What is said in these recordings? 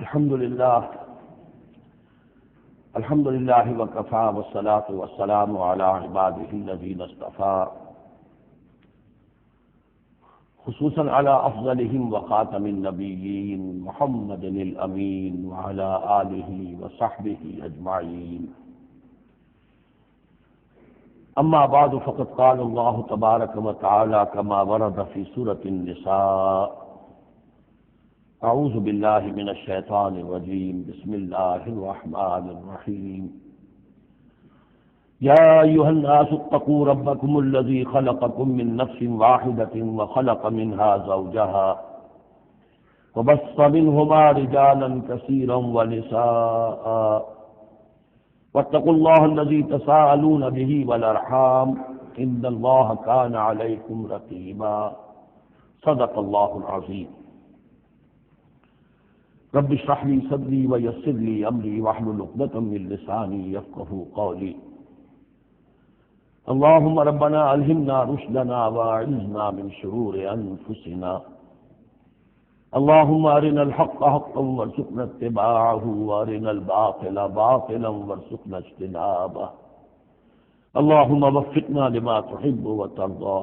الحمد لله وكفى والصلاة والسلام على عباده الذين اصطفى خصوصا على أفضلهم وخاتم النبيين محمد الأمين وعلى آله وصحبه أجمعين. أما بعد فقد قال الله تبارك وتعالى كما ورد في سورة النساء: أعوذ بالله من الشيطان الرجيم بسم الله الرحمن الرحيم. يا أيها الناس اتقوا ربكم الذي خلقكم من نفس واحدة وخلق منها زوجها وبث منهما رجالا كثيرا ونساء واتقوا الله الذي تساءلون به والأرحام إن الله كان عليكم رقيبا. صدق الله العظيم. رب اشرح لي صدري ويسر لي امري واحلل عقدة من لساني يفقهوا قولي. اللهم ربنا الهمنا رشدنا واعذنا من شرور انفسنا. اللهم ارنا الحق حقا وارزقنا اتباعه وارنا الباطل باطلا وارزقنا اجتنابه. اللهم وفقنا لما تحب وترضى.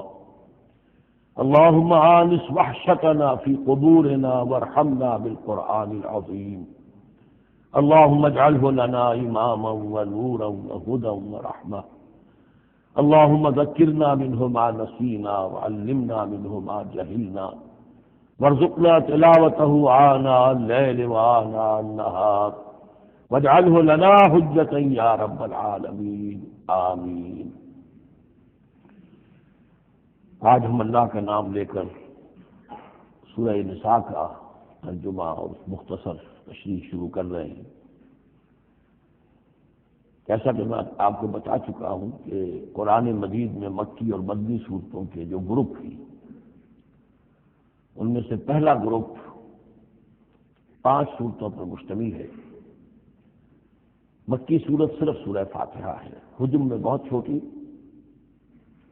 اللهم آنس وحشتنا في قبورنا وارحمنا بالقرآن العظيم. اللهم اجعله لنا إماما ونورا وهدى ورحمة. اللهم ذكرنا منه ما نسينا وعلمنا منه ما جهلنا وارزقنا تلاوته آناء الليل وآناء النهار واجعله لنا حجة يا رب العالمين آمين. آج ہم اللہ کا نام لے کر سورہ نساء کا ترجمہ اور مختصر تشریح شروع کر رہے ہیں. جیسا کہ میں آپ کو بتا چکا ہوں کہ قرآن مجید میں مکی اور مدنی صورتوں کے جو گروپ ہیں ان میں سے پہلا گروپ 5 صورتوں پر مشتمل ہے. مکی صورت صرف سورہ فاتحہ ہے، حجم میں بہت چھوٹی،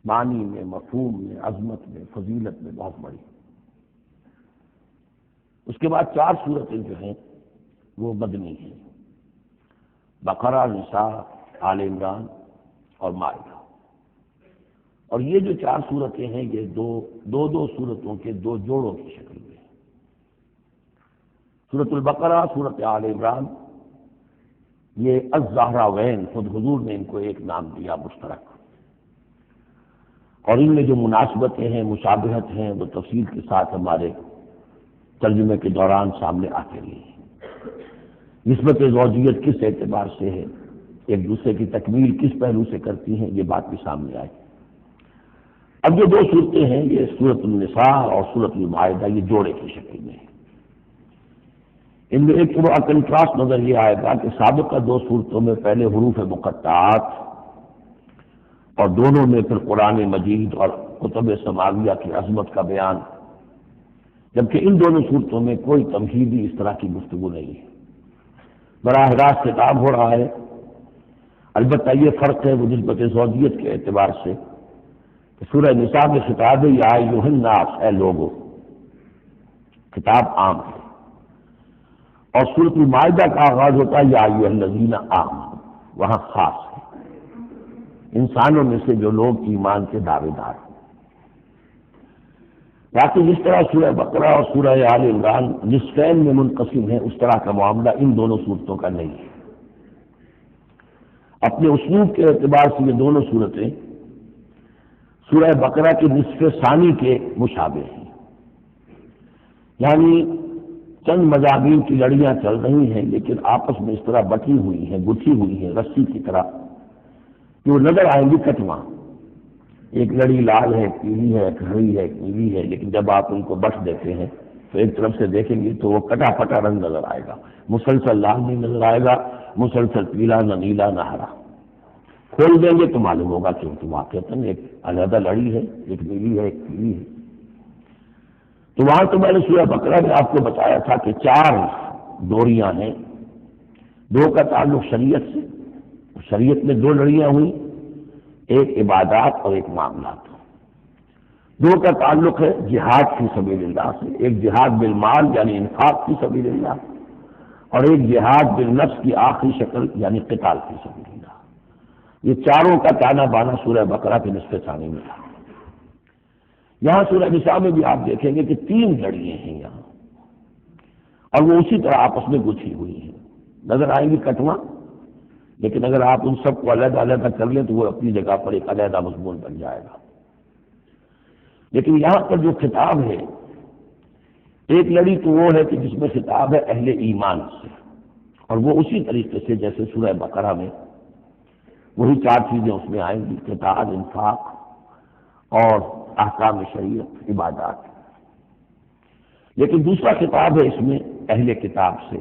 معنی میں، مفہوم میں، عظمت میں، فضیلت میں بہت بڑی. اس کے بعد 4 صورتیں جو ہیں وہ مدنی ہیں: بقرہ، نساء، آل عمران اور مائدہ. اور یہ جو 4 صورتیں ہیں یہ دو صورتوں کے 2 جوڑوں کی شکل میں ہیں. سورۃ البقرہ، سورۃ آل عمران، یہ الزہراوین، خود حضور نے ان کو ایک نام دیا مشترک، اور ان میں جو مناسبتیں ہیں، مشابہت ہیں، وہ تفصیل کے ساتھ ہمارے ترجمے کے دوران سامنے آتے رہی ہیں. نسبت زوجیت کس اعتبار سے ہے، ایک دوسرے کی تکمیل کس پہلو سے کرتی ہیں، یہ بات بھی سامنے آئی. اب جو 2 صورتیں ہیں یہ سورۃ النساء اور سورۃ المائدہ، یہ جوڑے کی شکل میں ہیں. ان میں ایک پورا کنٹراسٹ نظر یہ آئے گا کہ سابقہ 2 صورتوں میں پہلے حروف مقطعات اور دونوں میں پھر قرآن مجید اور کتب سماویہ کی عظمت کا بیان، جبکہ ان دونوں صورتوں میں کوئی تمہیدی اس طرح کی گفتگو نہیں ہے، براہ راست خطاب ہو رہا ہے. البتہ یہ فرق ہے وہ نسبت زوجیت کے اعتبار سے کہ سورہ نساء میں خطاب ہے یا ایھا الناس، اے لوگو، خطاب عام ہے، اور سورۃ المائدہ کا آغاز ہوتا ہے یا ایھا الذین آمنوا، وہاں خاص ہے، انسانوں میں سے جو لوگ ایمان کے دعوے دار ہیں. باقی جس طرح سورہ بقرہ اور سورہ آل عمران نصفین میں منقسم ہیں، اس طرح کا معاملہ ان دونوں صورتوں کا نہیں ہے. اپنے اسلوب کے اعتبار سے یہ دونوں صورتیں سورہ بقرہ کے نصف ثانی کے مشابہ ہیں، یعنی چند مضامین کی لڑیاں چل رہی ہیں لیکن آپس میں اس طرح بٹی ہوئی ہیں، گتھی ہوئی ہیں رسی کی طرح کہ وہ نظر آئیں گی کٹواں. ایک لڑی لال ہے، ایک پیلی ہے، ایک ہری ہے، ایک نیلی ہے، لیکن جب آپ ان کو بٹ دیتے ہیں تو ایک طرف سے دیکھیں گے تو وہ کٹا پٹا رنگ نظر آئے گا، مسلسل لال نہیں نظر آئے گا، مسلسل پیلا، نہ نیلا نہ ہرا. کھول دیں گے تو معلوم ہوگا کہ واقعتاً ایک علیحدہ لڑی ہے، ایک نیلی ہے، ایک پیلی ہے. تو وہاں تو میں نے سورہ بقرہ میں آپ کو بتایا تھا کہ 4 ڈوریاں ہیں، 2 کا تعلق شریعت سے، شریعت میں 2 لڑیاں ہوئیں، ایک عبادات اور ایک معاملات. 2 کا تعلق ہے جہاد فی سبیل اللہ سے، ایک جہاد بالمال یعنی انفاق فی سبیل اللہ، اور ایک جہاد بالنفس کی آخری شکل یعنی قتال فی سبیل اللہ. یہ چاروں کا تانا بانا سورہ بقرہ کے نصف ثانی میں تھا. یہاں سورہ نساء میں بھی آپ دیکھیں گے کہ 3 لڑیاں ہیں یہاں، اور وہ اسی طرح آپس میں گتھی ہوئی ہیں. نظر آئیں گی کٹواں، لیکن اگر آپ ان سب کو علیحدہ علیحدہ کر لیں تو وہ اپنی جگہ پر ایک علیحدہ مضمون بن جائے گا. لیکن یہاں پر جو خطاب ہے، ایک لڑی تو وہ ہے کہ جس میں خطاب ہے اہل ایمان سے، اور وہ اسی طریقے سے جیسے سورہ بقرہ میں وہی 4 چیزیں اس میں آئیں گی: قتال، انفاق اور احکام شریعت، عبادات. لیکن دوسرا خطاب ہے اس میں اہل کتاب سے.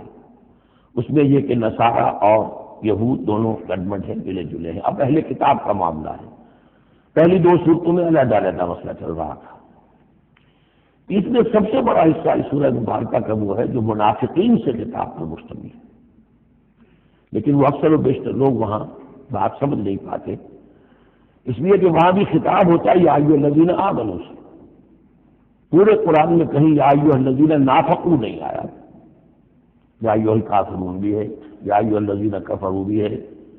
اس میں یہ کہ نصارہ اور یہود دونوں گڈمڈ ہیں، ملے جلے ہیں. اب اہل کتاب کا معاملہ ہے. پہلی 2 صورتوں میں علیحدہ علیحدہ مسئلہ چل رہا تھا. اس میں سب سے بڑا حصہ اس سورہ مبارکہ کا وہ ہے جو منافقین سے خطاب پر مشتمل ہے. لیکن وہ اکثر و بیشتر لوگ وہاں بات سمجھ نہیں پاتے، اس لیے کہ وہاں بھی خطاب ہوتا ہے یا ایھا الذین آمنوا سے. پورے قرآن میں کہیں یا ایھا الذین نافقوا نہیں آیا. یا ایھا الکافرون بھی ہے، یا ایھا الذین کفروا بھی ہے،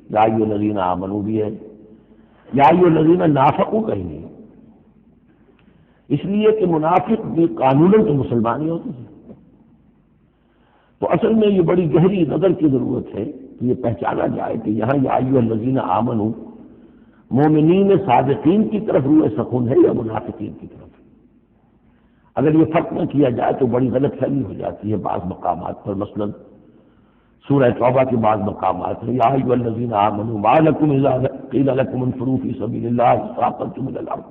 یا ایھا الذین آمنوا بھی ہے، یا ایھا الذین نافقوا کہیں نہیں. اس لیے کہ منافق بھی قانوناً تو مسلمان ہی ہوتے ہیں. تو اصل میں یہ بڑی گہری نظر کی ضرورت ہے کہ یہ پہچانا جائے کہ یہاں یا ایھا الذین آمنوا مومنین صادقین کی طرف روح سخن ہے یا منافقین کی طرف. اگر یہ فرق نہ کیا جائے تو بڑی غلط فہمی ہو جاتی ہے بعض مقامات پر. مثلا سورہ توبہ کے بعض مقامات ہیں یا ایھا الذین آمنوا ما لکم اذا قیل لکم انفروا فی سبیل اللہ اثاقلتم الی الارض.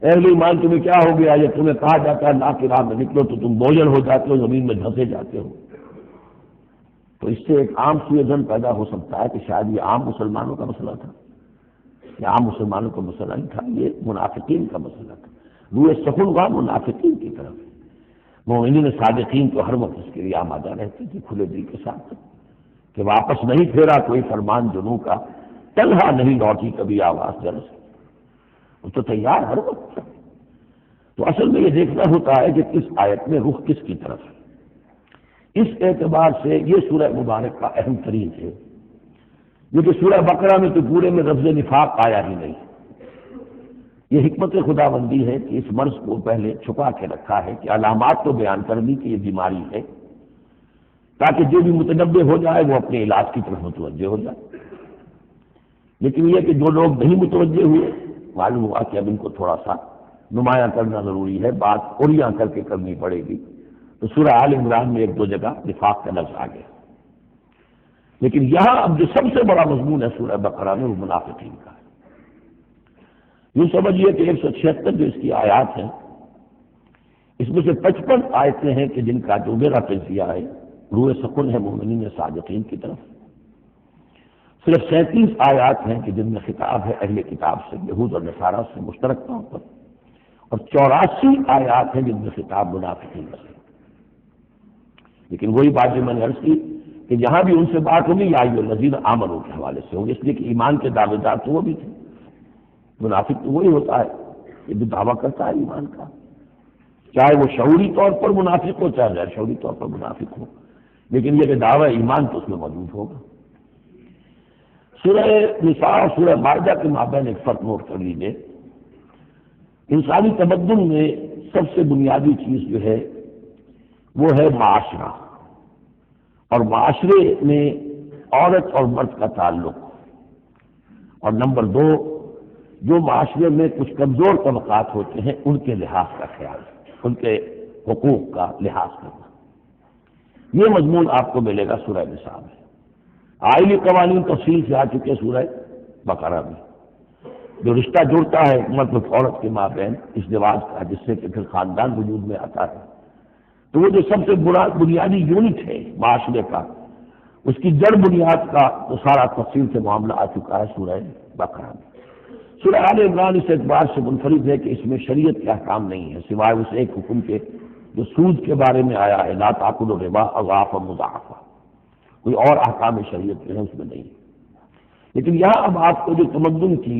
اے اہل ایمان تمہیں کیا ہو گیا، یا تمہیں کہا جاتا ہے اللہ کی راہ میں نکلو تو تم بوجھل ہو جاتے ہو، زمین میں دھنسے جاتے ہو. تو اس سے ایک عام سوء ظن پیدا ہو سکتا ہے کہ شاید یہ عام مسلمانوں کا مسئلہ تھا. یہ عام مسلمانوں کا مسئلہ نہیں تھا، یہ منافقین کا مسئلہ تھا. روح سخن ہوا منافقین کی طرف. مومنین صادقین تو ہر وقت اس کے لیے آمادہ رہتے تھے کھلے دل کے ساتھ کہ واپس نہیں پھیرا کوئی فرمان جنوں کا، تنہا نہیں لوٹی کبھی آواز جرس. وہ تو تیار ہر وقت. تو اصل میں یہ دیکھنا ہوتا ہے کہ کس آیت میں رخ کس کی طرف ہے. اس اعتبار سے یہ سورہ مبارک کا اہم ترین ہے. یہ کہ سورہ بقرہ میں تو پورے میں لفظ نفاق آیا ہی نہیں. یہ حکمت خدا بندی ہے کہ اس مرض کو پہلے چھپا کے رکھا ہے کہ علامات تو بیان کر دی کہ یہ بیماری ہے، تاکہ جو بھی متنبع ہو جائے وہ اپنے علاج کی طرف متوجہ ہو جائے. لیکن یہ کہ جو لوگ نہیں متوجہ ہوئے معلوم ہوا کہ اب ان کو تھوڑا سا نمایاں کرنا ضروری ہے، بات اوریاں کر کے کرنی پڑے گی. تو سورہ آل عمران میں 1-2 جگہ نفاق کا لفظ آ گیا. لیکن یہاں اب جو سب سے بڑا مضمون ہے سورہ بقرہ میں وہ منافقین کا ہے. یوں سمجھیے کہ 176 جو اس کی آیات ہیں، اس میں سے 55 آیتیں ہیں کہ جن کا جو میرا تجزیہ ہے روح سکون ہے مومنین صادقین کی طرف. صرف 37 آیات ہیں کہ جن میں خطاب ہے اہل کتاب سے، یہود اور نصارہ سے مشترک طور پر، اور 84 آیات ہیں جن میں خطاب منافقین سے. لیکن وہی بات جو میں نے عرض کی کہ جہاں بھی ان سے بات ہوگی یا ایھا الذین آمنوا کے حوالے سے ہوگی، اس لیے کہ ایمان کے دعوے دار تو وہ بھی تھے. منافق تو وہی ہوتا ہے یہ بھی دعویٰ کرتا ہے ایمان کا، چاہے وہ شعوری طور پر منافق ہو چاہے غیر شعوری طور پر منافق ہو، لیکن یہ کہ دعویٰ ایمان تو اس میں موجود ہوگا. سورہ نساء اور سورہ مائدہ کے مابین ایک فرق نوٹ کر لیجیے. انسانی تمدن میں سب سے بنیادی چیز جو ہے وہ ہے معاشرہ، اور معاشرے میں عورت اور مرد کا تعلق، اور نمبر 2 جو معاشرے میں کچھ کمزور طبقات ہوتے ہیں ان کے لحاظ کا خیال، ان کے حقوق کا لحاظ کرنا. یہ مضمون آپ کو ملے گا سورہ نساء میں. آئلی قوانین تفصیل سے آ چکے سورہ بقرہ میں. جو رشتہ جڑتا ہے مرد و عورت کے مابین ازدواج کا، جس سے کہ پھر خاندان وجود میں آتا ہے، تو وہ جو سب سے بنیادی یونٹ ہے معاشرے کا، اس کی جڑ بنیاد کا تو سارا تفصیل سے معاملہ آ چکا ہے سورہ بقرہ میں. سورہ آل عمران اس اعتبار سے منفرد ہے کہ اس میں شریعت کے احکام نہیں ہے سوائے اس ایک حکم کے جو سود کے بارے میں آیا ہے، لا تاکلوا الربا اضعافا مضاعفا. کوئی اور احکام شریعت جو ہے اس میں نہیں. لیکن یہاں اب آپ کو جو تمدن کی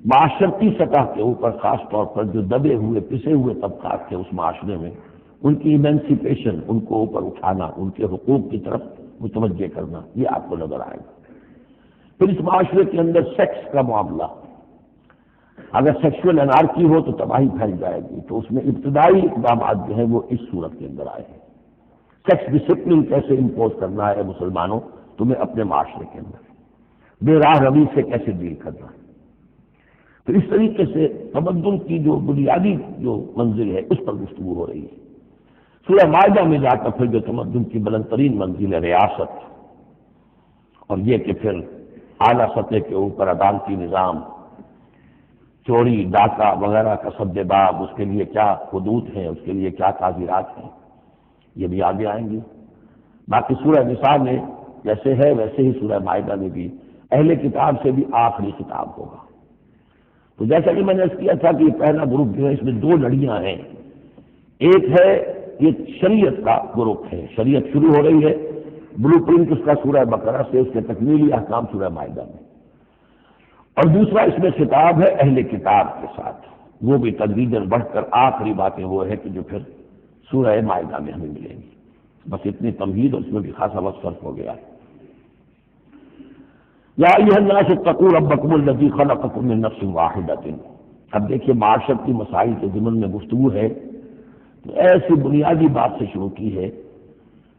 معاشرتی سطح کے اوپر خاص طور پر جو دبے ہوئے پسے ہوئے طبقات تھے اس معاشرے میں، ان کی ایمینسیپیشن، ان کو اوپر اٹھانا، ان کے حقوق کی طرف متوجہ کرنا، یہ آپ کو نظر آئے گا۔ پھر اس معاشرے کے اندر سیکس کا معاملہ، اگر سیکشول انارکی ہو تو تباہی پھیل جائے گی، تو اس میں ابتدائی اقدامات جو ہیں وہ اس صورت کے اندر آئے ہیں۔ سیکس ڈسپلن کیسے امپوز کرنا ہے مسلمانوں تمہیں اپنے معاشرے کے اندر، بے راہ روی سے کیسے ڈیل کرنا ہے۔ تو اس طریقے سے تمدن کی جو بنیادی جو منزل ہے اس پر گفتگو ہو رہی ہے۔ سورہ مائدہ میں جا کر پھر جو تمدن کی بلند ترین منزل ہے ریاست، اور یہ کہ پھر اعلیٰ سطح کے اوپر عدالتی نظام، چوری ڈاکہ وغیرہ کا سد باب، اس کے لیے کیا حدود ہیں، اس کے لیے کیا تعزیرات ہیں، یہ بھی آگے آئیں گی۔ باقی سورہ نساء میں جیسے ہے ویسے ہی سورہ مائدہ میں بھی اہل کتاب سے بھی آخری خطاب ہوگا۔ تو جیسا کہ میں نے عرض کیا تھا کہ یہ پہلا گروپ جو ہے اس میں دو لڑیاں ہیں۔ ایک ہے یہ شریعت کا گروپ ہے، شریعت شروع ہو رہی ہے، بلو پرنٹ اس کا سورہ بقرہ سے، اس کے تکمیلی احکام سورہ مائدہ میں، اور دوسرا اس میں خطاب ہے اہل کتاب کے ساتھ، وہ بھی تدریجاً بڑھ کر آخری باتیں وہ ہے کہ جو پھر سورہ مائدہ میں ہمیں ملیں گی۔ بس اتنی تمہید، اور اس میں بھی خاصا وقت صرف ہو گیا ہے۔ یا ایھا الناس اتقوا ربکم الذی خلقکم من نفس واحدۃ۔ اب دیکھیے معاشرت کی مسائل کے ضمن میں گفتگو ہے تو ایسی بنیادی بات سے شروع کی ہے،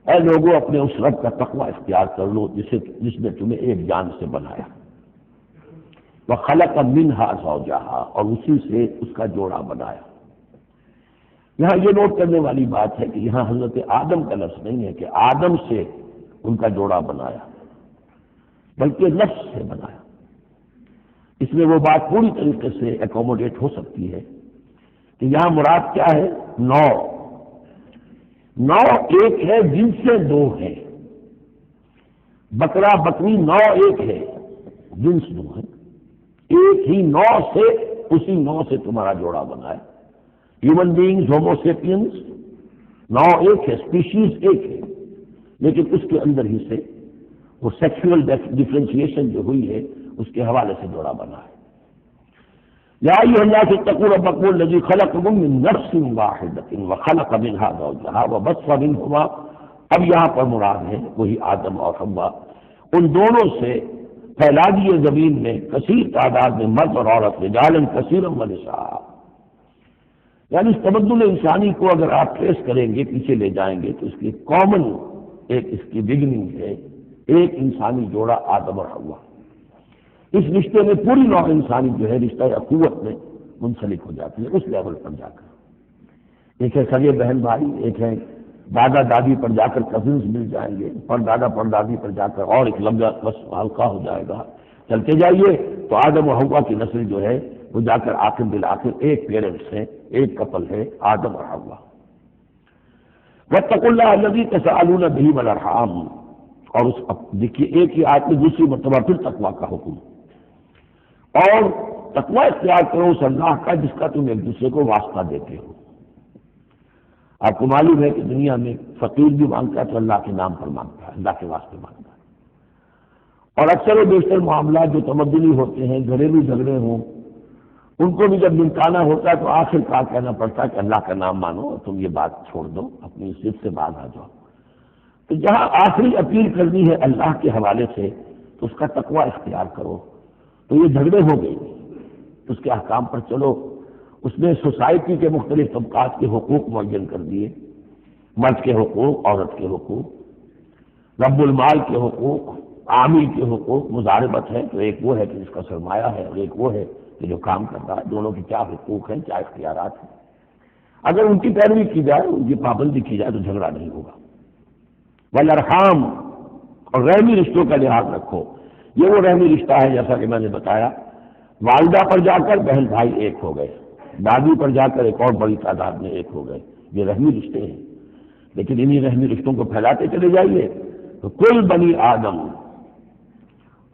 اے لوگوں اپنے اس رب کا تقوی اختیار کر لو جس نے تمہیں ایک جان سے بنایا، وخلق منہا زوجہا، اور اسی سے اس کا جوڑا بنایا۔ یہاں یہ نوٹ کرنے والی بات ہے کہ یہاں حضرت آدم کا لفظ نہیں ہے کہ آدم سے ان کا جوڑا بنایا، بلکہ نفس سے بنایا۔ اس میں وہ بات پوری طریقے سے ایکوموڈیٹ ہو سکتی ہے کہ یہاں مراد کیا ہے؟ نو ایک ہے، جن سے دو ہے، بکرا بکری نو ایک ہے، جنس دو ہے، ایک ہی نو سے، اسی نو سے تمہارا جوڑا بنا ہے۔ ہیومن بینگز ہومو سیپینز نو ایک ہے، اسپیشیز ایک ہے، لیکن اس کے اندر ہی سے وہ سیکشول ڈفرینشیشن جو ہوئی ہے اس کے حوالے سے جوڑا بنا ہے۔ یا ایھا الناس اتقوا ربکم الذی خلقکم من نفس واحدۃ وخلق منها زوجہا وبث منہما، اب یہاں پر مراد ہے وہی آدم اور حوا، ان دونوں سے پھیلا دیے زمین میں کثیر تعداد میں مرد اور عورت، رجالا کثیرا ونساء۔ یعنی اس تمدن انسانی کو اگر آپ ٹریس کریں گے، پیچھے لے جائیں گے، تو اس کی کامن ایک اس کی بگننگ ہے، ایک انسانی جوڑا آدم اور حوا۔ اس رشتے میں پوری نوع انسانی جو ہے رشتہ اخوت میں منسلک ہو جاتی ہے اس لیول پر جا کر۔ ایک ہے سگے بہن بھائی، ایک ہے دادا دادی پر جا کر کزنز مل جائیں گے، پر دادا پر دادی پر جا کر اور ایک لمبا بس ہلکا ہو جائے گا، چلتے جائیے تو آدم و حوا کی نسل جو ہے وہ جا کر آخر بالآخر ایک پیرنٹس ہے، ایک کپل ہے، آدم اور حوا۔ واتقوا اللہ الذی تساءلون بہ والارحام، اور اس دیکھیے ایک ہی آیت میں دوسری مرتبہ پھر تقویٰ کا حکم، اور تقویٰ اختیار کرو اس اللہ کا جس کا تم ایک دوسرے کو واسطہ دیتے ہو۔ آپ کو معلوم ہے کہ دنیا میں فقیر بھی مانگتا ہے تو اللہ کے نام پر مانگتا ہے، اللہ کے واسطے مانگتا ہے، اور اکثر و بیشتر معاملات جو تمدنی ہوتے ہیں، گھریلو جھگڑے ہوں، ان کو بھی جب نمٹانا ہوتا ہے تو آخر کار کہنا پڑتا ہے کہ اللہ کا نام مانو اور تم یہ بات چھوڑ دو، اپنی ضد سے باز آ جاؤ۔ تو جہاں آخری اپیل کرنی ہے اللہ کے حوالے سے تو اس کا تقویٰ اختیار کرو۔ تو یہ جھگڑے ہو گئے، اس کے احکام پر چلو۔ اس نے سوسائٹی کے مختلف طبقات کے حقوق معین کر دیے، مرد کے حقوق، عورت کے حقوق، رب المال کے حقوق، عامل کے حقوق، مضاربت ہے تو ایک وہ ہے کہ جس کا سرمایہ ہے اور ایک وہ ہے کہ جو کام کرتا ہے، دونوں کے کیا حقوق ہیں، کیا اختیارات ہیں۔ اگر ان کی پیروی کی جائے، ان کی پابندی کی جائے تو جھگڑا نہیں ہوگا۔ والارحام، اور رحمی رشتوں کا لحاظ رکھو۔ یہ وہ رحمی رشتہ ہے جیسا کہ میں نے بتایا، والدہ پر جا کر بہن بھائی ایک ہو گئے، دادی پر جا کر ایک اور بڑی تعداد میں ایک ہو گئے، یہ رحمی رشتے ہیں۔ لیکن انہی رحمی رشتوں کو پھیلاتے چلے جائیے تو کل بنی آدم،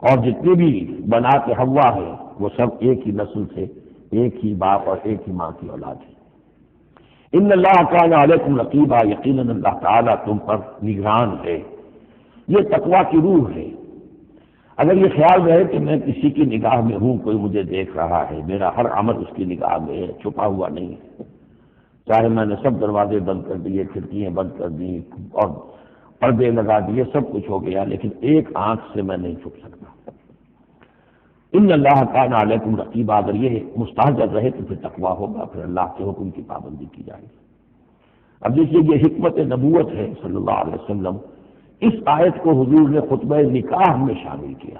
اور جتنے بھی بنات حوا ہے وہ سب ایک ہی نسل سے، ایک ہی باپ اور ایک ہی ماں کی اولاد ہے۔ ان اللہ کان علیکم رقیبا، یقیناً اللہ تعالیٰ تم پر نگران ہے۔ یہ تقویٰ کی روح ہے۔ اگر یہ خیال رہے کہ میں کسی کی نگاہ میں ہوں، کوئی مجھے دیکھ رہا ہے، میرا ہر عمل اس کی نگاہ میں ہے، چھپا ہوا نہیں ہے، چاہے میں نے سب دروازے بند کر دیے، کھڑکیاں بند کر دی اور پردے لگا دیے، سب کچھ ہو گیا، لیکن ایک آنکھ سے میں نہیں چھپ سکتا۔ ان اللہ کان علیکم رقیبا، اگر یہ مستحضر رہے تو پھر تقویٰ ہوگا، پھر اللہ کے حکم کی پابندی کی جائے گی۔ اب دیکھیے یہ حکمت نبوت ہے صلی اللہ علیہ وسلم، اس آیت کو حضور نے خطبہ نکاح میں شامل کیا،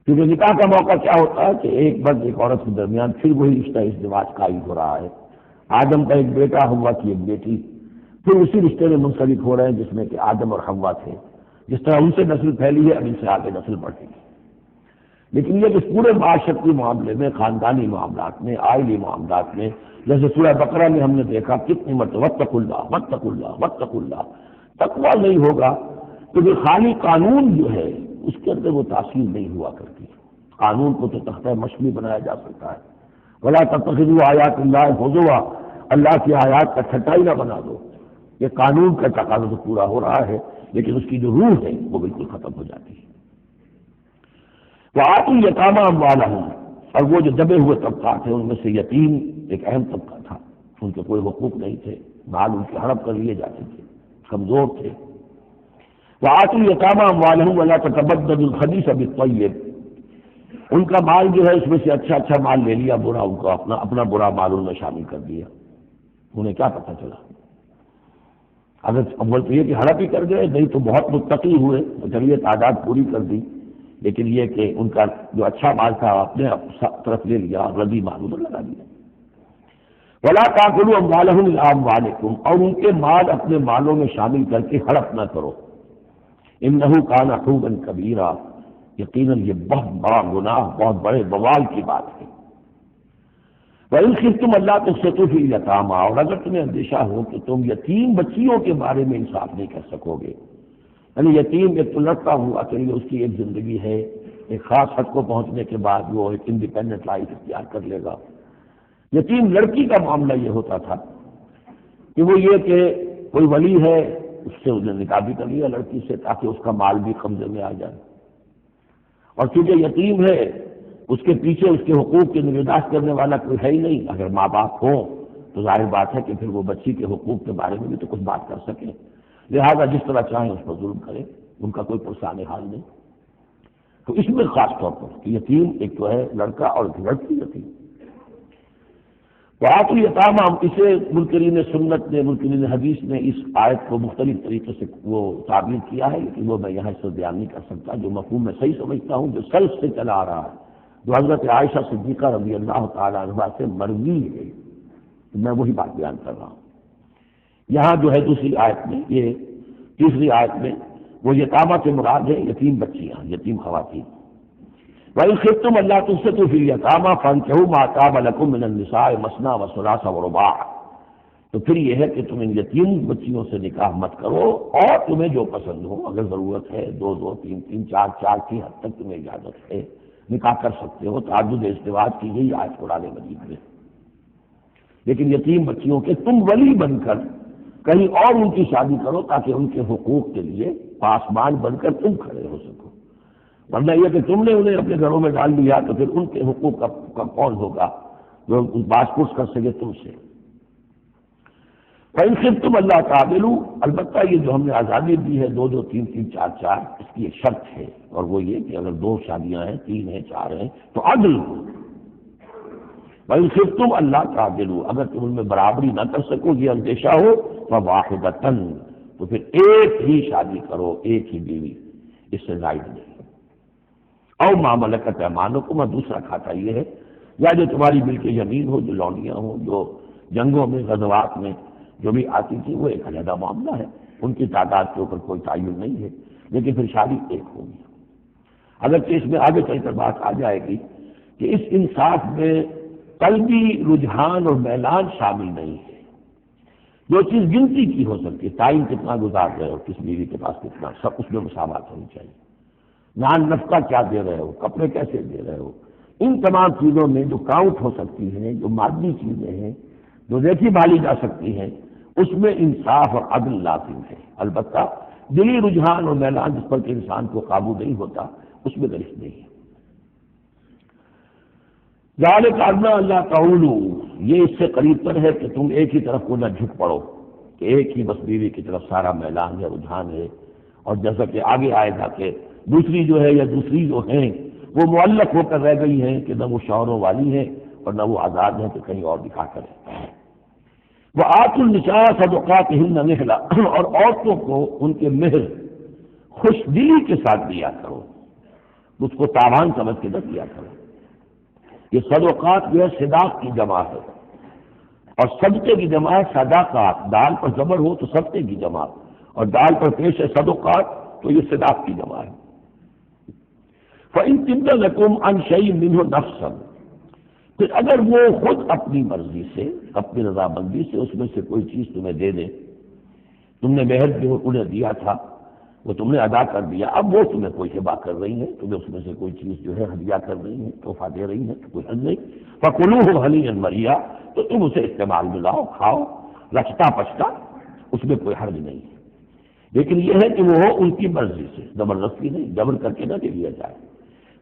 کیونکہ نکاح کا موقع کیا ہوتا ہے کہ ایک مرد ایک عورت کے درمیان پھر وہی رشتہ ازدواج قائم ہو رہا ہے، آدم کا ایک بیٹا، حوا کی ایک بیٹی، پھر اسی رشتے میں منسلک ہو رہے ہیں جس میں کہ آدم اور حوا تھے، جس طرح ان سے نسل پھیلی ہے اب ان سے آگے نسل بڑھے گی۔ لیکن یہ کہ پورے معاشرتی معاملے میں، خاندانی معاملات میں، آئلی معاملات میں، جیسے سورہ بقرہ میں ہم نے دیکھا کتنی مرتبہ واتقوا اللہ واتقوا اللہ واتقوا اللہ، تقویٰ نہیں ہوگا تو پھر خالی قانون جو ہے اس کے اندر وہ تاثیر نہیں ہوا کرتی۔ قانون کو تو تختہ مشقی بنایا جا سکتا ہے، ولا تتخذوا آیات اللہ ہزوا، اللہ کی آیات کا ٹھٹائی نہ بنا دو، یہ قانون کا تقاضا تو پورا ہو رہا ہے لیکن اس کی جو روح ہے وہ بالکل ختم ہو جاتی ہے۔ وآتوا الیتامی اموالہم، اور وہ جو دبے ہوئے طبقات ہیں ان میں سے یتیم ایک اہم طبقہ تھا، ان کے کوئی حقوق نہیں تھے، مال ان کے ہڑپ کر لیے جاتے تھے، کمزور تھے۔ وآتوا الیتامی اموالہم ولا تتبدلوا الخبیث بالطیب، ان کا مال جو ہے اس میں سے اچھا مال لے لیا، برا ان کو اپنا برا مال ان میں شامل کر دیا۔ انہیں کیا پتہ چلا؟ اگر اول تو یہ کہ ہڑپ ہی کر گئے، نہیں تو بہت متقی ہوئے تو چلیے تعداد پوری کر دی، لیکن یہ کہ ان کا جو اچھا مال تھا اپنے طرف لے لیا اور ردی مال ادھر لگا دیا۔ ولا تاکلوا اموالہم الی اموالکم، اور ان کے مال اپنے مالوں میں شامل کر کے ہڑپ نہ کرو، انہ کان حوبا کبیرا، یقیناً یہ بہت بڑا گناہ، بہت بڑے بوال کی بات ہے۔ وَإِنْ خِفْتُمْ أَلَّا تُقْسِطُوا فِي الْيَتَامَىٰ، اور اگر تمہیں اندیشہ ہو کہ تم یتیم بچیوں کے بارے میں انصاف نہیں کر سکو گے، یعنی یتیم ایک تو لڑکا ہوا کہ اس کی ایک زندگی ہے، ایک خاص حد کو پہنچنے کے بعد وہ ایک انڈیپینڈنٹ لائف اختیار کر لے گا۔ یتیم لڑکی کا معاملہ یہ ہوتا تھا کہ وہ یہ کہ کوئی ولی ہے، اس سے انہیں نکاح بھی کر لیا لڑکی سے تاکہ اس کا مال بھی قبضے میں آ جائے، اور چونکہ یتیم ہے اس کے پیچھے اس کے حقوق کی نگہداشت کرنے والا کوئی ہے ہی نہیں۔ اگر ماں باپ ہوں تو ظاہر بات ہے کہ پھر وہ بچی کے حقوق کے بارے میں بھی تو کچھ بات کر سکیں، لہذا جس طرح چاہیں اس پر ظلم کریں، ان کا کوئی پرسان حال نہیں۔ تو اس میں خاص طور پر کہ یتیم ایک تو ہے لڑکا اور ایک لڑکی یتیم۔ وآتوا الیتامی، اسے منکرین سنت نے، منکرین حدیث نے اس آیت کو مختلف طریقے سے وہ تعبیر کیا ہے، لیکن وہ میں یہاں سے بیان نہیں کر سکتا۔ جو مفہوم میں صحیح سمجھتا ہوں، جو سلف سے چلا آ رہا ہے، جو حضرت عائشہ صدیقہ رضی اللہ تعالیٰ عنہا سے مروی ہے، میں وہی بات بیان کر رہا ہوں۔ یہاں جو ہے دوسری آیت میں، یہ تیسری آیت میں وہ یتامہ سے مراد ہے یتیم بچیاں، یتیم خواتین۔ وَإِنْ خِفْتُمْ أَلَّا تُقْسِطُوا فِي الْيَتَامَىٰ فَانكِحُوا مَا طَابَ لَكُم مِّنَ النِّسَاءِ مَثْنَىٰ وَثُلَاثَ وَرُبَاعَ، تو پھر یہ ہے کہ تم ان یتیم بچیوں سے نکاح مت کرو، اور تمہیں جو پسند ہو، اگر ضرورت ہے دو دو تین تین چار کی حد تک تمہیں اجازت ہے، نکاح کر سکتے ہو۔ تعدد ازدواج کی یہی آیت قرآن مجید میں، لیکن یتیم بچیوں کے تم ولی بن کر کہیں اور ان کی شادی کرو تاکہ ان کے حقوق کے لیے پاسبان بن کر تم کھڑے ہو سکو، ورنہ یہ کہ تم نے انہیں اپنے گھروں میں ڈال دیا تو پھر ان کے حقوق کا کون ہوگا جو باز پرس کر سکے تم سے۔ فَإِنْ خِفْتُمْ أَلَّا تَعْدِلُوا، البتہ یہ جو ہم نے آزادی دی ہے دو دو تین تین چار، اس کی ایک شرط ہے، اور وہ یہ کہ اگر دو شادیاں ہیں، تین ہیں، چار ہیں تو عدل ہو۔ وَإِنْ خِفْتُمْ أَلَّا تَعْدِلُوا، اگر تم ان میں برابری نہ کر سکو، یہ اندیشہ ہو، فَوَاحِدَةً، تو پھر ایک ہی شادی کرو، ایک ہی بیوی، اس سے زائد نہیں۔ او ما ملکت ایمانکم، اور دوسرا کھاتا یہ ہے یا جو تمہاری ملک یمین ہو، جو لونڈیاں ہوں، جو جنگوں میں غزوات میں جو بھی آتی تھی، وہ ایک علیحدہ معاملہ ہے، ان کی تعداد کے اوپر کوئی تعین نہیں ہے، لیکن پھر شادی ایک ہوگی۔ اگرچہ اس میں آگے چل کر بات آ جائے گی کہ اس انصاف میں قلبی رجحان اور میلان شامل نہیں ہے، جو چیز گنتی کی ہو سکتی ہے، ٹائم کتنا گزار رہے ہو، کس بیوی کے پاس کتنا، سب اس میں مساوات ہونی چاہیے۔ نان نفقہ کیا دے رہے ہو، کپڑے کیسے دے رہے ہو، ان تمام چیزوں میں جو کاؤنٹ ہو سکتی ہیں، جو مادی چیزیں ہیں، جو دیکھی بھالی جا سکتی ہیں، اس میں انصاف اور عدل لازم ہے۔ البتہ دلی رجحان اور میلان جس پر کہ انسان کو قابو نہیں ہوتا، اس میں درست نہیں ہے۔ ذالک ادنیٰ اللہ تعولوا، یہ اس سے قریب تر ہے کہ تم ایک ہی طرف کو نہ جھک پڑو، کہ ایک ہی بس بیوی کی طرف سارا میلان ہے، رجحان ہے. اور جیسا کہ آگے آئے گا کہ دوسری جو ہے یا دوسری جو ہیں وہ معلق ہو کر رہ گئی ہیں کہ نہ وہ شوہروں والی ہیں اور نہ وہ آزاد ہیں کہ کہیں اور دکھا کر. وآتوا النساء صدقاتهن نحلا، اور عورتوں کو ان کے مہر خوش دلی کے ساتھ دیا کرو، اس کو تاوان سمجھ کے نہ دیا کرو. یہ صدقات جو ہے صداق کی جمع ہے، اور صدقے کی جمع ہے صدقات. دال پر زبر ہو تو صدقے کی جمع، اور دال پر پیش ہے صدقات تو یہ صداق کی جمع ہے. فَإِن طِبْنَ لَكُمْ عَنْ شَيْءٍ مِّنْهُ نَفْسًا، پھر اگر وہ خود اپنی مرضی سے، اپنی رضامندی سے اس میں سے کوئی چیز تمہیں دے دے، تم نے مہر جو انہیں دیا تھا وہ تم نے ادا کر دیا، اب وہ تمہیں کوئی ہبہ کر رہی ہیں، تمہیں اس میں سے کوئی چیز جو ہے ہدیہ کر رہی ہیں، تحفہ دے رہی ہیں، تو کوئی حد نہیں. فَكُلُوهُ هَنِيًّا مَرِيًّا، تو تم اسے استعمال میں لاؤ، کھاؤ رچتا پچتا، اس میں کوئی حرج نہیں ہے. لیکن یہ ہے کہ وہ ہو ان کی مرضی سے، زبردستی نہیں، جبر کر کے نہ دے دیا جائے.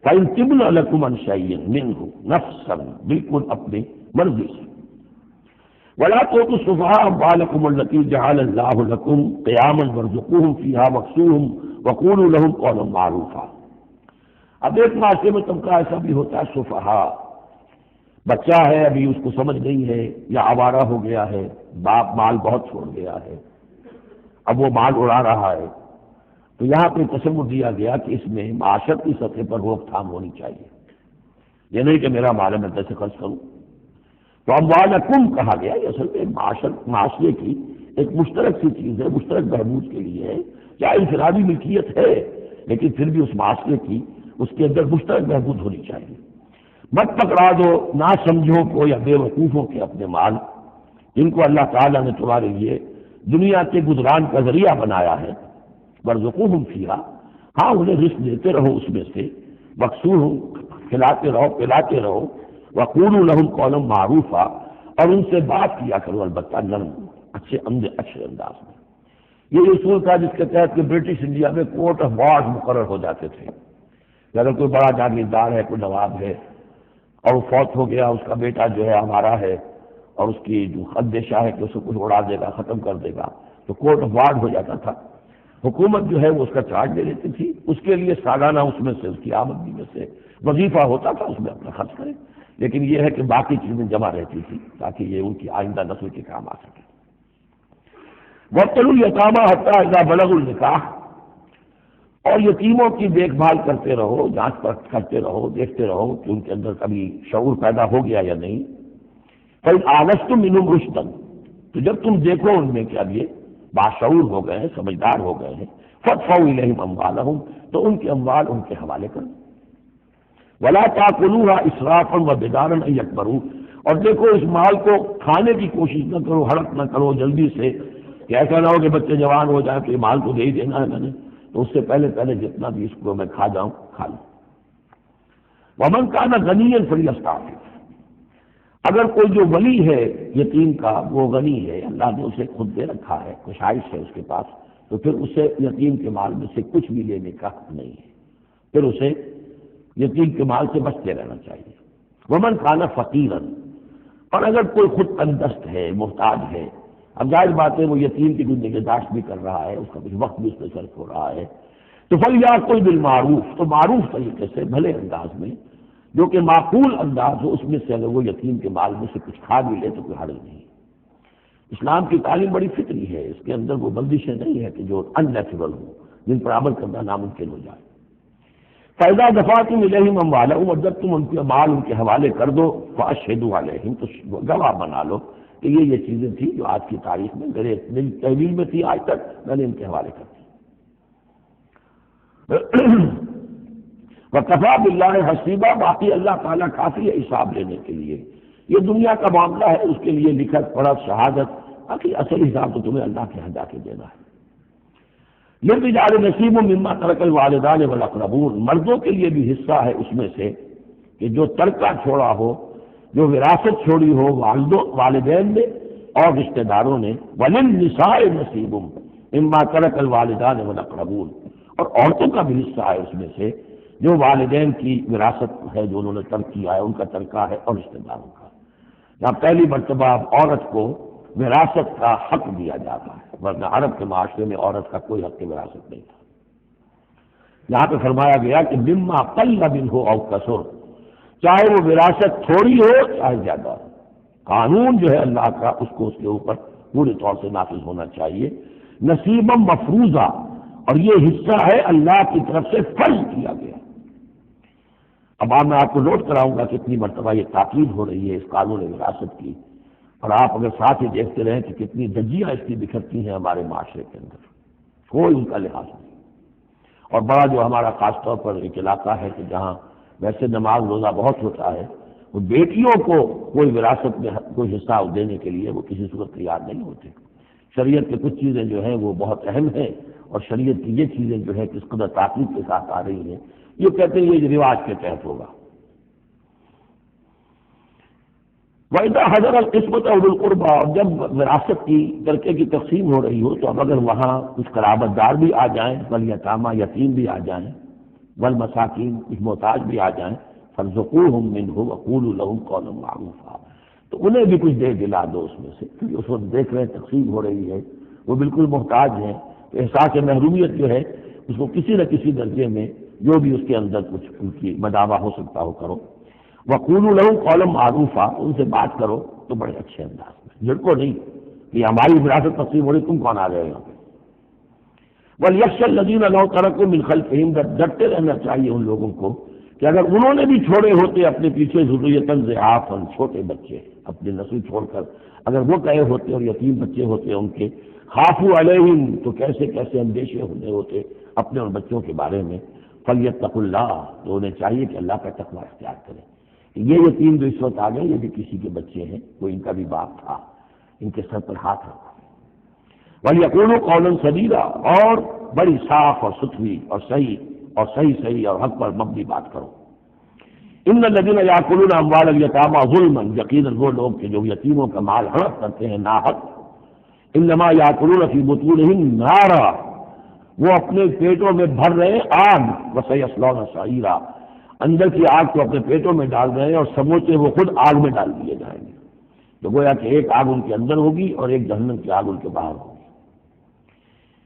فَإِن طِبْنَ لَكُمْ عَنْ شَيْءٍ مِّنْهُ نَفْسًا، بالکل اپنی مرضی سے. وَلَا تُؤْتُوا السُّفَهَاءَ أَمْوَالَكُمُ الَّتِي جَعَلَ اللَّهُ لَكُمْ قِيَامًا وَارْزُقُوهُمْ فِيهَا وَاكْسُوهُمْ وَقُولُوا لَهُمْ قَوْلًا مَّعْرُوفًا. اب ایک معاشرے میں طبقہ ایسا بھی ہوتا ہے سفہاء، بچہ ہے ابھی اس کو سمجھ نہیں ہے یا آوارہ ہو گیا ہے، باپ مال بہت چھوڑ گیا ہے، اب وہ مال اڑا رہا ہے، تو یہاں پہ تصور دیا گیا کہ اس میں معاشرت کی سطح پر روک تھام ہونی چاہیے. یہ نہیں کہ میرا مال ہے میں کیسے خرچ کروں. تو اموالکم کہا گیا، یہ اصل میں معاشرے کی ایک مشترک سی چیز ہے، مشترک بہبود کے لیے ہے. کیا انفرادی ملکیت ہے لیکن پھر بھی اس معاشرے کی، اس کے اندر مشترک بہبود ہونی چاہیے. مت پکڑا دو نہ سمجھو کو یا بے وقوفوں کے اپنے مال، جن کو اللہ تعالیٰ نے تمہارے لیے دنیا کے گزران کا ذریعہ بنایا ہے. وارزقوہم فیہا، ہاں انہیں رزق دیتے رہو اس میں سے، واکسوہم، کھلاتے رہو پلاتے رہو، وقولوا لہم قولا معروفا، اور ان سے بات کیا کرو البتہ نرم، اچھے انداز میں. یہ اصول تھا جس کے تحت کہ برٹش انڈیا میں کورٹ آف وارڈ مقرر ہو جاتے تھے کہ اگر کوئی بڑا جاگیردار ہے، کوئی نواب ہے اور وہ فوت ہو گیا، اس کا بیٹا جو ہے ہمارا ہے اور اس کی جو خدشہ ہے کہ اسے کچھ اڑا دے گا، ختم کر دے گا، تو کورٹ آف وارڈ ہو جاتا تھا. حکومت جو ہے وہ اس کا چارج لے لیتی تھی، اس کے لیے سالانہ اس میں سے، اس کی آمدنی میں سے وظیفہ ہوتا تھا، اس میں اپنا خرچ کرے. لیکن یہ ہے کہ باقی چیزیں جمع رہتی تھی تاکہ یہ ان کی آئندہ نسل کے کام آ سکے. وابتلوا الیتامى حتى اذا بلغوا النکاح، اور یتیموں کی دیکھ بھال کرتے رہو، جانچ پرکھ کرتے رہو، دیکھتے رہو کہ ان کے اندر کبھی شعور پیدا ہو گیا یا نہیں. فإن آنستم منهم رشدا، تو جب تم دیکھو ان میں کہ اب یہ باشعور ہو گئے ہیں، سمجھدار ہو گئے ہیں، فادفعوا إليهم أموالهم، تو ان کے اموال ان کے حوالے کرو. ولا تاكلوها اسرافا وبدارا ان يكبروا، اور دیکھو اس مال کو کھانے کی کوشش نہ کرو، ہڑپ نہ کرو جلدی سے، کہ ایسا نہ ہو کہ بچے جوان ہو جائیں تو یہ مال تو دے ہی دینا ہے میں نے، تو اس سے پہلے جتنا بھی اس کو میں کھا جاؤں کھا لوں. ومن كان غنيا فليستعفف، اگر کوئی جو ولی ہے یتیم کا وہ غنی ہے، اللہ نے اسے خود دے رکھا ہے، کشائش ہے اس کے پاس، تو پھر اسے یتیم کے مال میں سے کچھ بھی لینے کا حق نہیں ہے، پھر اسے یتیم کے مال سے بچتے رہنا چاہیے. ومن كان فقيرا، اور اگر کوئی خود تندرست ہے، محتاج ہے، اب ظاہر بات ہے وہ یتیم کی کوئی نگہداشت بھی کر رہا ہے، اس کا کچھ وقت بھی اس میں صرف ہو رہا ہے، تو فلیأکل بالمعروف، تو معروف طریقے سے بھلے انداز میں، جو کہ معقول انداز ہو، اس میں سے اگر وہ یتیم کے مال میں سے کچھ کھا بھی لے تو کوئی حرج نہیں. اسلام کی تعلیم بڑی فطری ہے، اس کے اندر وہ بندشیں نہیں ہے کہ جو ان نیچرل ہوں، جن پر عمل کرنا ناممکن ہو جائے. فَإِذَا دَفَعْتُمْ إِلَيْهِمْ أَمْوَالَهُمْ، اور جب تم ان کے مال ان کے حوالے کر دو، فَأَشْهِدُوا عَلَيْهِمْ، تو گواہ بنا لو کہ یہ چیزیں تھیں جو آج کی تاریخ میں میری تحویل میں تھی، آج تک میں نے ان کے حوالے کر دی. وَكَفَىٰ بِاللَّهِ حَسِيبًا، باقی اللہ تعالیٰ کافی ہے حساب لینے کے لیے. یہ دنیا کا معاملہ ہے، اس کے لیے لکھت پڑھت شہادت، باقی اصل حساب تو تمہیں اللہ کے ہاں جا کے دینا ہے. للرجال نصیب مما ترک الوالدان والاقربون، مردوں کے لیے بھی حصہ ہے اس میں سے کہ جو ترکہ چھوڑا ہو، جو وراثت چھوڑی ہو والدین نے اور رشتہ داروں نے. وللنساء نصیب مما ترک الوالدان والاقربون، اور عورتوں کا بھی حصہ ہے اس میں سے جو والدین کی وراثت ہے جو انہوں نے ترک کیا ہے ان کا ترکہ ہے اور رشتہ داروں کا. یہاں پہلی مرتبہ عورت کو وراثت کا حق دیا جاتا ہے، ورنہ عرب کے معاشرے میں عورت کا کوئی حق وراثت نہیں تھا. یہاں پہ فرمایا گیا کہ مما قل منہ او کثر، چاہے وہ وراثت تھوڑی ہو چاہے زیادہ ہو، قانون جو ہے اللہ کا اس کو اس کے اوپر پورے طور سے نافذ ہونا چاہیے. نصیبا مفروضہ، اور یہ حصہ ہے اللہ کی طرف سے فرض کیا گیا. اب میں آپ کو نوٹ کراؤں گا کتنی مرتبہ یہ تاکید ہو رہی ہے اس قانون وراثت کی، اور آپ اگر ساتھ ہی دیکھتے رہیں کہ کتنی دجیاں اس کی بکھرتی ہیں ہمارے معاشرے کے اندر، کوئی ان کا لحاظ نہیں. اور بڑا جو ہمارا خاص طور پر ایک علاقہ ہے کہ جہاں ویسے نماز روزہ بہت ہوتا ہے، وہ بیٹیوں کو کوئی وراثت میں کوئی حصہ دینے کے لیے وہ کسی صورت تیار نہیں ہوتے. شریعت کی کچھ چیزیں جو ہیں وہ بہت اہم ہیں، اور شریعت کی یہ چیزیں جو ہے کس قدر تاکید کے ساتھ آ رہی ہیں، یہ کہتے ہیں یہ رواج کے تحت ہوگا. وَإِذَا حَضَرَ الْقِسْمَةَ أُولُو الْقُرْبَىٰ، اور جب وراثت کی ترکے کی تقسیم ہو رہی ہو تو اب اگر وہاں کچھ قرابت دار بھی آ جائیں، والیتامى یتیم بھی آ جائیں، والمساکین کچھ محتاج بھی آ جائیں، فارزقوہم منہ وقولوا لہم قولا معروفا، تو انہیں بھی کچھ دے دلا دو اس میں سے، کیونکہ اس وقت دیکھ رہے ہیں تقسیم ہو رہی ہے، وہ بالکل محتاج ہیں، تو احساس محرومیت جو ہے اس کو کسی نہ کسی درجے میں جو بھی اس کے اندر کچھ ان کی مداوع ہو سکتا ہو کرو. وقولوا لہم قولا معروفا، ان سے بات کرو تو بڑے اچھے انداز میں، جھڑکو نہیں کہ ہماری وراثت تقسیم ہو رہی تم کون آ گئے یہاں پہ. وَلْيَخْشَ الَّذِينَ لَوْ تَرَكُوا مِنْ خَلْفِهِمْ، ڈرتے رہنا چاہیے ان لوگوں کو کہ اگر انہوں نے بھی چھوڑے ہوتے اپنے پیچھے ذریۃً ضعافاً، چھوٹے بچے اپنی نسل چھوڑ کر اگر وہ گئے ہوتے اور یتیم بچے ہوتے ان کے، خافوا علیہم، تو کیسے کیسے اندیشے ہونے ہوتے اپنے ان بچوں کے بارے میں. فلیتقوا اللہ، تو انہیں چاہیے کہ اللہ کا تقوی اختیار کریں. یہ یتیم جو اس وقت آ گئے یہ بھی کسی کے بچے ہیں، کوئی ان کا بھی باپ تھا، ان کے سر پر ہاتھ رکھو. وَلْيَقُولُوا قَوْلًا سَدِيدًا، اور بڑی صاف اور ستھری اور صحیح اور حق پر مبنی بات کرو. ان الذين ياكلون اموال اليتامى ظلما، یقیناً وہ لوگ کہ جو یتیموں کا مال ہڑپ کرتے ہیں ناحق، انما ياكلون في بطونهم نارا، وہ اپنے پیٹوں میں بھر رہے ہیں آگ، وسيصلون سعيرا، اندر کی آگ کو اپنے پیٹوں میں ڈال رہے ہیں اور سموچے وہ خود آگ میں ڈال دیے جائیں گے. تو گویا کہ ایک آگ ان کے اندر ہوگی اور ایک جہنم کی آگ ان کے باہر ہوگی.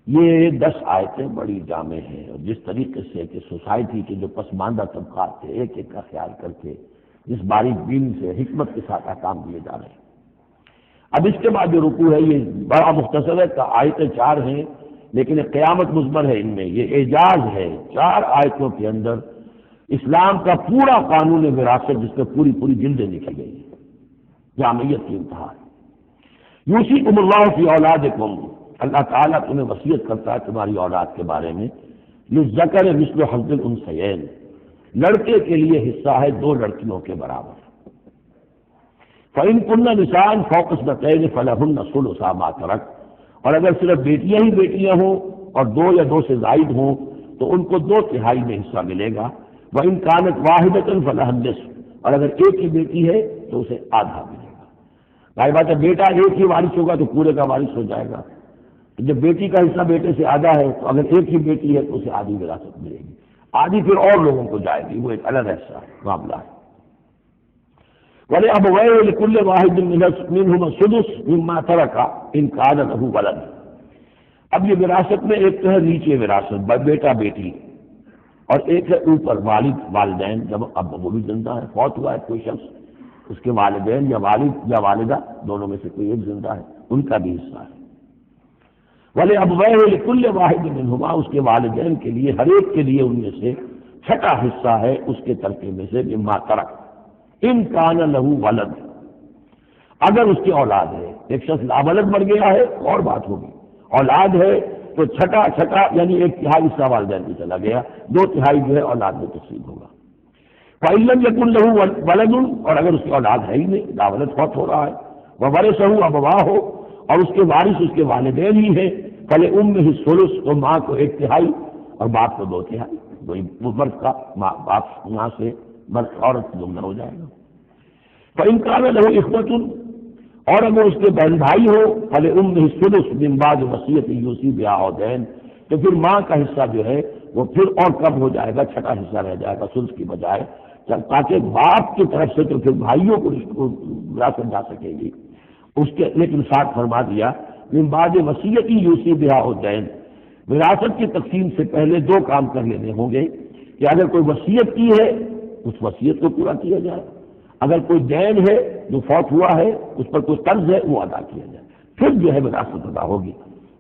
یہ 10 آیتیں بڑی جامع ہیں، اور جس طریقے سے کہ سوسائٹی کے جو پسماندہ طبقات تھے ایک ایک کا خیال کر کے جس باریک بین سے حکمت کے ساتھ احکام دیے جا رہے ہیں. اب اس کے بعد جو رکوع ہے یہ بڑا مختصر ہے، آیتیں 4 ہیں لیکن ایک قیامت مضمر ہے ان میں، یہ اعجاز ہے. 4 آیتوں کے اندر اسلام کا پورا قانون وراثت جس میں پوری جلدیں لکھی گئی ہیں، جامعیت کی انتہا ہے. یوصیکم اللہ فی اولادکم، اللہ تعالیٰ تمہیں وصیت کرتا ہے تمہاری اولاد کے بارے میں. للذکر مثل حظ الانثیین، لڑکے کے لیے حصہ ہے 2 لڑکیوں کے برابر. فإن كن نساء فوق اثنتين فلهن ثلث ما ترك، اور اگر صرف بیٹیاں ہی بیٹیاں ہوں اور 2 یا 2 سے زائد ہوں تو ان کو 2/3 میں حصہ ملے گا. وإن كانت واحدة فلها النصف، اور اگر ایک ہی بیٹی ہے تو اسے آدھا ملے گا. بھائی بات ہے، بیٹا ایک ہی وارث ہوگا تو پورے کا وارث ہو جائے گا. جب بیٹی کا حصہ بیٹے سے آدھا ہے تو اگر ایک ہی بیٹی ہے تو اسے آدھی وراثت ملے گی، آدھی پھر اور لوگوں کو جائے گی، وہ ایک الگ ایسا معاملہ ہے. وَلِأَبَوَيْهِ لِكُلِّ وَاحِدٍ مِّنْهُمَا السُّدُسُ مِمَّا تَرَكَ إِن كَانَ لَهُ وَلَدٌ. اب یہ وراثت میں ایک تو ہے نیچے وراثت بیٹا بیٹی، اور ایک ہے اوپر والد والدین. جب اب وہ بھی زندہ ہے، فوت ہوا ہے کوئی شخص، اس کے والدین یا والد یا والدہ دونوں میں سے کوئی ایک زندہ ہے، ان کا بھی حصہ ہے. وَلِأَبْوَيْهِ لِكُلِّ وَاحِدٍ مِّنْهُمَا، اس کے والدین کے لیے ہر ایک کے لیے ان میں سے چھٹا حصہ ہے اس کے ترکے میں سے مما ترک ان کان لہو ولد، اگر اس کی اولاد ہے. ایک شخص لاولد مر گیا ہے اور بات ہوگی، اولاد ہے تو چھٹا یعنی 1/3 حصہ والدین کو چلا گیا، 2/3 جو ہے اولاد میں تقسیم ہوگا. فَإِن لَّمْ يَكُن لَّهُ وَلَدٌ، اور اگر اس کی اولاد ہے ہی نہیں، لاولد فوت ہو رہا ہے، وَوَرِثَهُ أَبَوَاهُ، اور اس کے وارث اس کے والدین ہی ہیں، فَلِأُمِّهِ الثُّلُثُ، تو ماں کو 1/3 اور باپ کو 2/3، وہی مرد کا باپ ماں سے مرد عورت دگنا ہو جائے گا. فَإِن كَانَ لَهُ إِخْوَةٌ، اور اگر اس کے بہن بھائی ہو، فَلِأُمِّهِ الثُّلُثُ مِن بَعْدِ وَصِيَّةٍ يُوصِي بِهَا أَوْ دَيْنٍ، تو پھر ماں کا حصہ جو ہے وہ پھر اور کم ہو جائے گا، چھٹا حصہ رہ جائے گا سلس کی بجائے، تاکہ باپ کی طرف سے تو پھر بھائیوں کو وراثت جا سکے گی اس کے۔ لیکن ساتھ فرما دیا من بعد وصیت یوصی بہا او دین، وراثت کی تقسیم سے پہلے دو کام کر لینے ہوں گے کہ اگر کوئی وصیت کی ہے اس وصیت کو پورا کیا جائے، اگر کوئی دین ہے جو فوت ہوا ہے اس پر کوئی قرض ہے وہ ادا کیا جائے، پھر جو ہے وراثت ادا ہوگی۔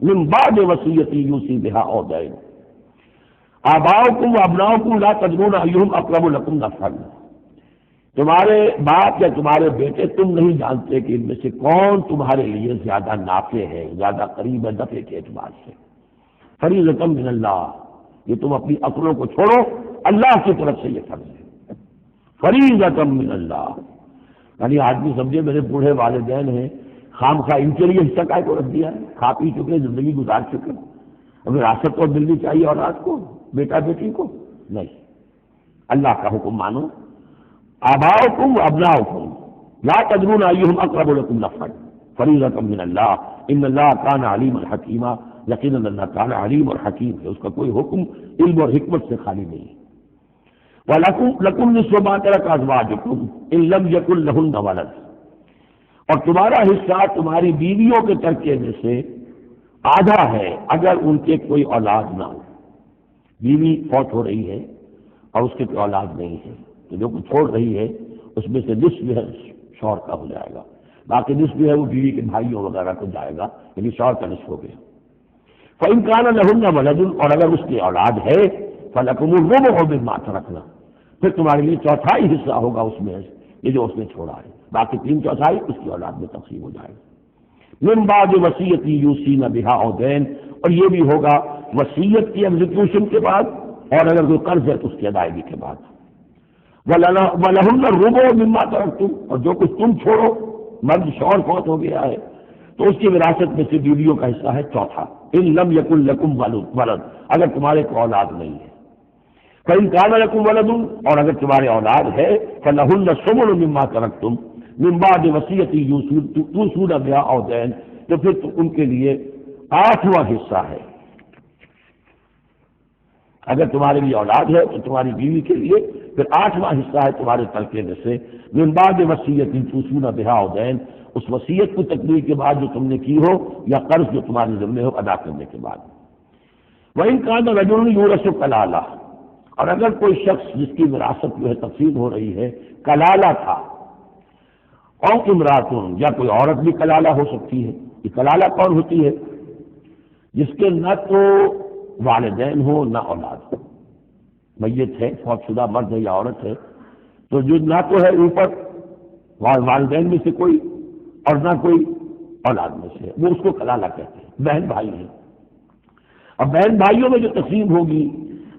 من بعد وصیت یوصی بہا او دین آباؤکم و ابناؤکم لا تدرون ایہم اقرب لکم نفعا، تمہارے باپ یا تمہارے بیٹے تم نہیں جانتے کہ ان میں سے کون تمہارے لیے زیادہ نافع ہے، زیادہ قریب ہے نفع کے اعتبار سے۔ فریضۃ من اللہ، یہ تم اپنی عقلوں کو چھوڑو، اللہ کی طرف سے یہ فرض ہے، فریضۃ من اللہ۔ یعنی آدمی سمجھے میرے بوڑھے والدین ہیں، خام خواہ ان کے لیے حصہ کا کو رکھ دیا ہے، کھا پی چکے زندگی گزار چکے، اب وراثت کو ملنی چاہیے اولاد کو، بیٹا بیٹی کو نہیں، اللہ کا حکم مانو۔ آباؤکم و ابناؤکم لا تدرون ایہم اقرب لکم نفعا فریضۃ من اللہ ان اللہ کان علیما حکیما، یقیناً اللہ تعالیٰ علیم اور حکیم ہے، اس کا کوئی حکم علم اور حکمت سے خالی نہیں ہے۔ وَلَكُمْ نِصْفُ مَا تَرَكَ أَزْوَاجُكُمْ إِن لَّمْ يَكُن لَّهُنَّ وَلَدٌ، اور تمہارا حصہ تمہاری بیویوں کے ترکے میں سے آدھا ہے اگر ان کے کوئی اولاد نہ ہو، بیوی فوت ہو رہی ہے اور اس کے کوئی اولاد نہیں ہے تو جو کچھ چھوڑ رہی ہے اس میں سے نصف جو ہے شوہر کا ہو جائے گا، باقی نصف جو ہے وہ بیوی کے بھائیوں وغیرہ کو جائے گا، یعنی شوہر کا نصف ہو گیا۔ فَإِن كَانَ لَهُنَّ وَلَدٌ، اور اگر اس کی اولاد ہے فَلَكُمُ الرُّبُعُ مِمَّا تَرَكْنَ، پھر تمہارے لیے چوتھائی حصہ ہوگا اس میں یہ جو اس نے چھوڑا ہے، باقی تین چوتھائی اس کی اولاد میں تقسیم ہو جائے گا۔ من بعد وصیت یوصین بہا او دین، اور یہ بھی ہوگا وصیت کی ایگزیکیوشن کے بعد، اور اگر کوئی قرض ہے تو اس کی ادائیگی کے بعد۔ وَلَهُنَّ الرُّبُعُ مِمَّا تَرَكْتُمْ، اور جو کچھ تم چھوڑو، مرد شوہر فوت ہو گیا ہے تو اس کی وراثت میں سے بیویوں کا حصہ ہے چوتھا، ان لم یکن لکم ولد، اگر تمہارے کو اولاد نہیں ہے۔ فإن كان لكم ولد، اور اگر تمہارے اولاد ہے فلهن الثمن مما تركتم من بعد وصیت توصون بها او دین، تو پھر ان کے لیے 8واں حصہ ہے۔ اگر تمہارے لیے اولاد ہے تو تمہاری بیوی کے لیے پھر 8واں حصہ ہے تمہارے ترکے میں سے، من بعد وصیت توصون بها او دین، اس وصیت کی تکمیل کے بعد جو تم نے کی ہو یا قرض جو تمہارے ذمہ ہو ادا کرنے کے بعد۔ وإن كان رجل يورث كلالة، اور اگر کوئی شخص جس کی وراثت جو ہے تقسیم ہو رہی ہے کلالہ تھا، اور امراتن، یا کوئی عورت بھی کلالہ ہو سکتی ہے۔ یہ کلالہ کون ہوتی ہے؟ جس کے نہ تو والدین ہو نہ اولاد ہو، میت ہے، فوت شدہ مرد ہے یا عورت ہے، تو جو نہ تو ہے اوپر والدین میں سے کوئی اور نہ کوئی اولاد میں سے، وہ اس کو کلالہ کہتے ہیں۔ بہن بھائی ہیں، اب بہن بھائیوں میں جو تقسیم ہوگی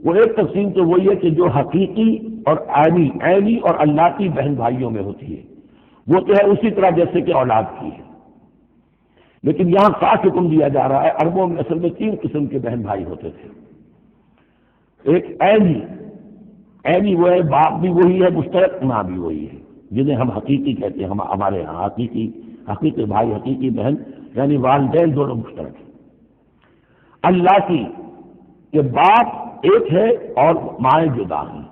وہ ایک تقسیم تو وہی ہے کہ جو حقیقی اور عینی اور اللتی بہن بھائیوں میں ہوتی ہے، وہ تو ہے اسی طرح جیسے کہ اولاد کی ہے، لیکن یہاں خاص حکم دیا جا رہا ہے۔ عربوں میں اصل میں 3 قسم کے بہن بھائی ہوتے تھے۔ ایک عینی وہ ہے، باپ بھی وہی ہے، مشترک ماں بھی وہی ہے، جنہیں ہم حقیقی کہتے ہیں، ہمارے یہاں حقیقی بھائی، حقیقی بہن، یعنی والدین دونوں مشترک ہیں۔ اللتی، کہ باپ ایک ہے اور مائیں جدا ہیں،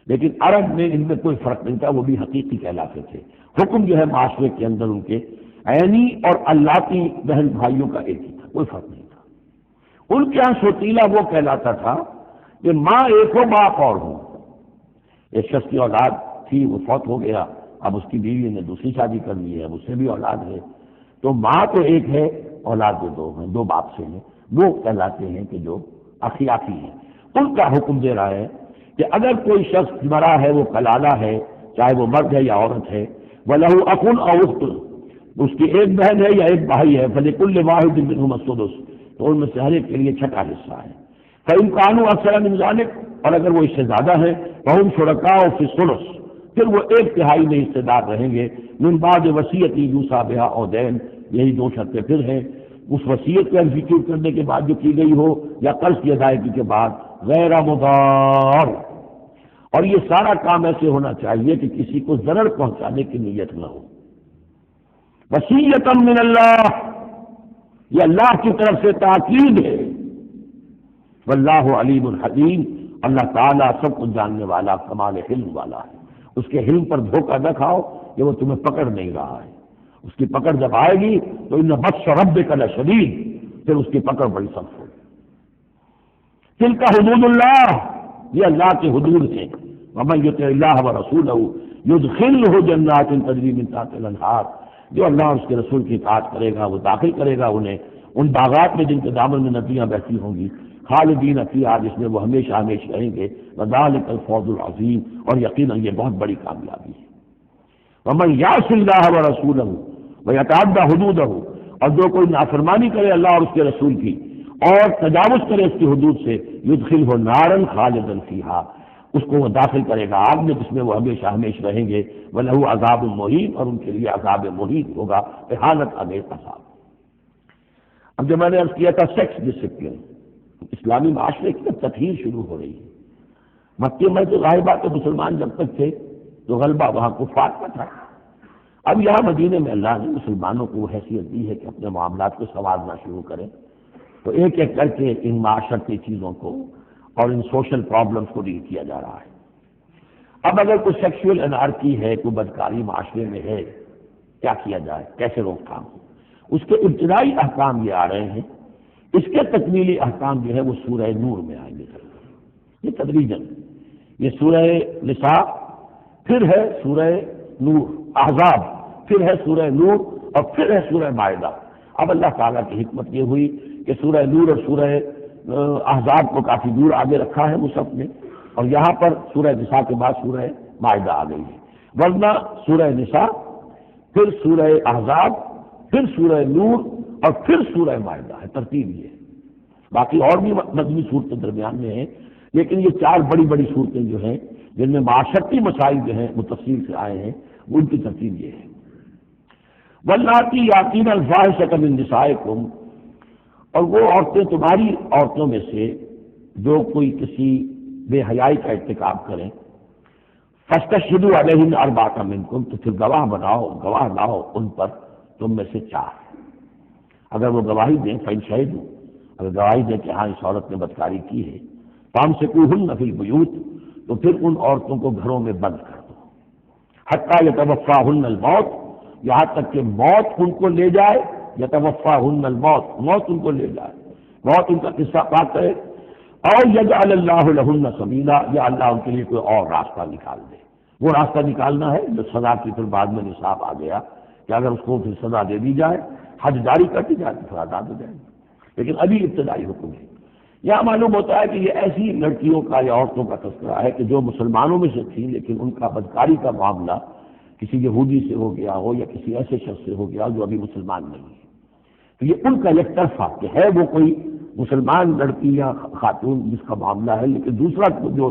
لیکن عرب میں ان میں کوئی فرق نہیں تھا، وہ بھی حقیقی کہلاتے تھے۔ حکم جو ہے معاشرے کے اندر ان کے عینی اور اللتی بہن بھائیوں کا ایک ہی تھا، کوئی فرق نہیں تھا۔ ان کے یہاں سوتیلا وہ کہلاتا تھا کہ ماں ایک ہو باپ اور ہو۔ ایک شخص کی اولاد تھی، وہ فوت ہو گیا، اب اس کی بیوی نے دوسری شادی کر لی ہے، اس سے بھی اولاد ہے، تو ماں تو ایک ہے، اولاد جو 2 ہیں، 2 باپ سے ہیں، وہ کہلاتے ہیں کہ جو اخیاتی ہیں۔ ان کا حکم دے رہا ہے کہ اگر کوئی شخص مرا ہے، وہ کلالہ ہے، چاہے وہ مرد ہے یا عورت ہے، وَلَهُ أَخٌ أَوْ أُخْتٌ، اس کی ایک بہن ہے یا ایک بھائی ہے، فَلِكُلِّ وَاحِدٍ مِّنْهُمَا السُّدُسُ، تو ان میں سے ہر ایک کے لیے 6واں حصہ ہے۔ فَإِن كَانُوا أَكْثَرَ مِنْ ذَلِكَ، اور اگر وہ اس سے زیادہ ہیں، فَهُمْ شُرَكَاءُ فِي الثُّلُثِ، پھر وہ 1/3 میں حصے دار رہیں گے، من بعد وصیت یوصى بها أو دین، یہی 2 شرطیں پھر ہیں، اس وصیت کو ایگزیکیوٹ کرنے کے بعد جو کی گئی ہو یا قرض کی ادائیگی کے بعد، غیر مضار، اور یہ سارا کام ایسے ہونا چاہیے کہ کسی کو ضرر پہنچانے کی نیت نہ ہو۔ وصیۃ من اللہ، یہ اللہ کی طرف سے تاکید ہے واللہ علیم الحکیم، اللہ تعالیٰ سب کچھ جاننے والا، کمال علم والا ہے۔ اس کے علم پر دھوکہ نہ کھاؤ کہ وہ تمہیں پکڑ نہیں رہا ہے، اس کی پکڑ جب آئے گی تو ان بطش ربک لشدید، پھر اس کی پکڑ بڑی سخت ہوگی۔ تلک حدود اللہ، یہ اللہ کے حدود ہیں۔ ومن یطع اللہ ورسولہ یدخلہ جنات تجری من تحتہا الانہار، جو اللہ اور اس کے رسول کی اطاعت کرے گا وہ داخل کرے گا انہیں ان باغات میں جن کے دامن میں ندیاں بہتی ہوں گی، خالدین فیہا، جس میں وہ ہمیشہ ہمیشہ رہیں گے، وذالک الفوز العظیم، اور یقیناً یہ بہت بڑی کامیابی ہے۔ ومن یعص اللہ ورسولہ ویتعدی حدودہ، اور جو کوئی نافرمانی کرے اللہ اور اس کے رسول کی اور تجاوز کرے اس کی حدود سے، یدخلہ نارا خالدا فیہا، اس کو وہ داخل کرے گا آگ میں جس میں وہ ہمیشہ ہمیشہ رہیں گے، وَلَهُ عذاب مہین، اور ان کے لیے عذاب مہین ہوگا، اہانت آمیز عذاب۔ اب جو میں نے عرض کیا تھا سیکس ڈسپلن، اسلامی معاشرے کی تطہیر شروع ہو رہی ہے۔ مکے میں تو ظاہر بات ہے مسلمان جب تک تھے تو غلبہ وہاں کفار کا تھا، اب یہاں مدینے میں اللہ نے مسلمانوں کو حیثیت دی ہے کہ اپنے معاملات کو سنوارنا شروع کریں، تو ایک ایک کر کے ان معاشرتی چیزوں کو اور ان سوشل پرابلمس کو ڈیل کیا جا رہا ہے۔ اب اگر کوئی سیکشول انارکی ہے، کوئی بدکاری معاشرے میں ہے، کیا کیا جائے، کیسے روک تھام ہو، اس کے ابتدائی احکام یہ آ رہے ہیں۔ اس کے تکمیلی احکام جو ہے وہ سورہ نور میں آئیں گے، یہ تدریجاً، یہ سورہ نساء، پھر ہے سورہ نور احزاب، پھر ہے سورہ نور، اور پھر ہے سورہ مائدہ۔ اب اللہ تعالیٰ کی حکمت یہ ہوئی کہ سورہ نور اور سورہ احزاب کو کافی دور آگے رکھا ہے مصحف نے، اور یہاں پر سورہ نساء کے بعد سورہ مائدہ آ گئی ہے، ورنہ سورہ نساء، پھر سورہ احزاب، پھر سورہ نور، اور پھر سورہ مائدہ ہے، ترتیب یہ ہے۔ باقی اور بھی مدنی صورتیں درمیان میں ہیں، لیکن یہ چار بڑی بڑی صورتیں جو ہیں جن میں معاشرتی مسائل جو ہیں وہ تفصیل سے آئے ہیں، ان کی ترتیب یہ ہے۔ واللاتی یاتین الفاحشۃ من نسائکم، اور وہ عورتیں تمہاری عورتوں میں سے جو کوئی کسی بے حیائی کا ارتکاب کریں، فاستشہدوا علیہن اربعۃ منکم، تو پھر گواہ بناؤ، گواہ لاؤ ان پر تم میں سے چار۔ اگر وہ گواہی دیں فإن شہدوا، اگر گواہی دیں کہ ہاں اس عورت نے بدکاری کی ہے، فامسکوہن فی البیوت، تو پھر ان عورتوں کو گھروں میں بند کر دو، حتی یتوفاہن الموت، یہاں تک کہ موت ان کو لے جائے، یتوفاہن الموت، موت ان کو لے جائے، موت ان کا قصہ پاک کرے، اور یجعل اللہ لہن سبیلا، یا اللہ ان کے لیے کوئی اور راستہ نکال دے۔ وہ راستہ نکالنا ہے جو سزا کی پھر بعد میں نصاب آ گیا کہ اگر اس کو پھر سزا دے دی جائے، حد جاری کر دی جائے تو پھر آزاد ہو جائے گی، لیکن ابھی ابتدائی حکم ہے۔ یہاں معلوم ہوتا ہے کہ یہ ایسی لڑکیوں کا یا عورتوں کا تذکرہ ہے کہ جو مسلمانوں میں سے تھیں لیکن ان کا بدکاری کا معاملہ کسی یہودی سے ہو گیا ہو یا کسی ایسے شخص سے ہو گیا جو ابھی مسلمان نہیں ہے، تو یہ ان کا یک طرفہ کہ ہے وہ کوئی مسلمان لڑکی یا خاتون جس کا معاملہ ہے، لیکن دوسرا جو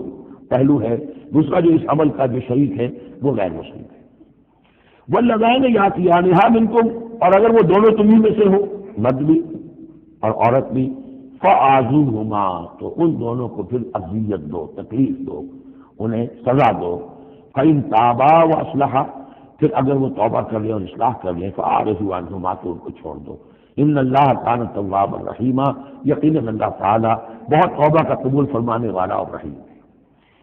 پہلو ہے، دوسرا جو اس عمل کا جو شریک ہے وہ غیر مسلم ہے۔ واللذین یاتیانہا منکم، اور اگر وہ دونوں تمہیں میں سے ہو، مرد بھی اور عورت بھی، فآذوہما، تو ان دونوں کو پھر اذیت دو، تکلیف دو، انہیں سزا دو۔ فإن تابا واصلحا، پھر اگر وہ توبہ کر لیں اور اصلاح کر لیں، فأعرضوا عنہما، تو ان کو چھوڑ دو۔ ان اللہ کان توابا رحیما، یقیناً اللہ تعالیٰ بہت توبہ کا قبول فرمانے والا اور رحیم ہے۔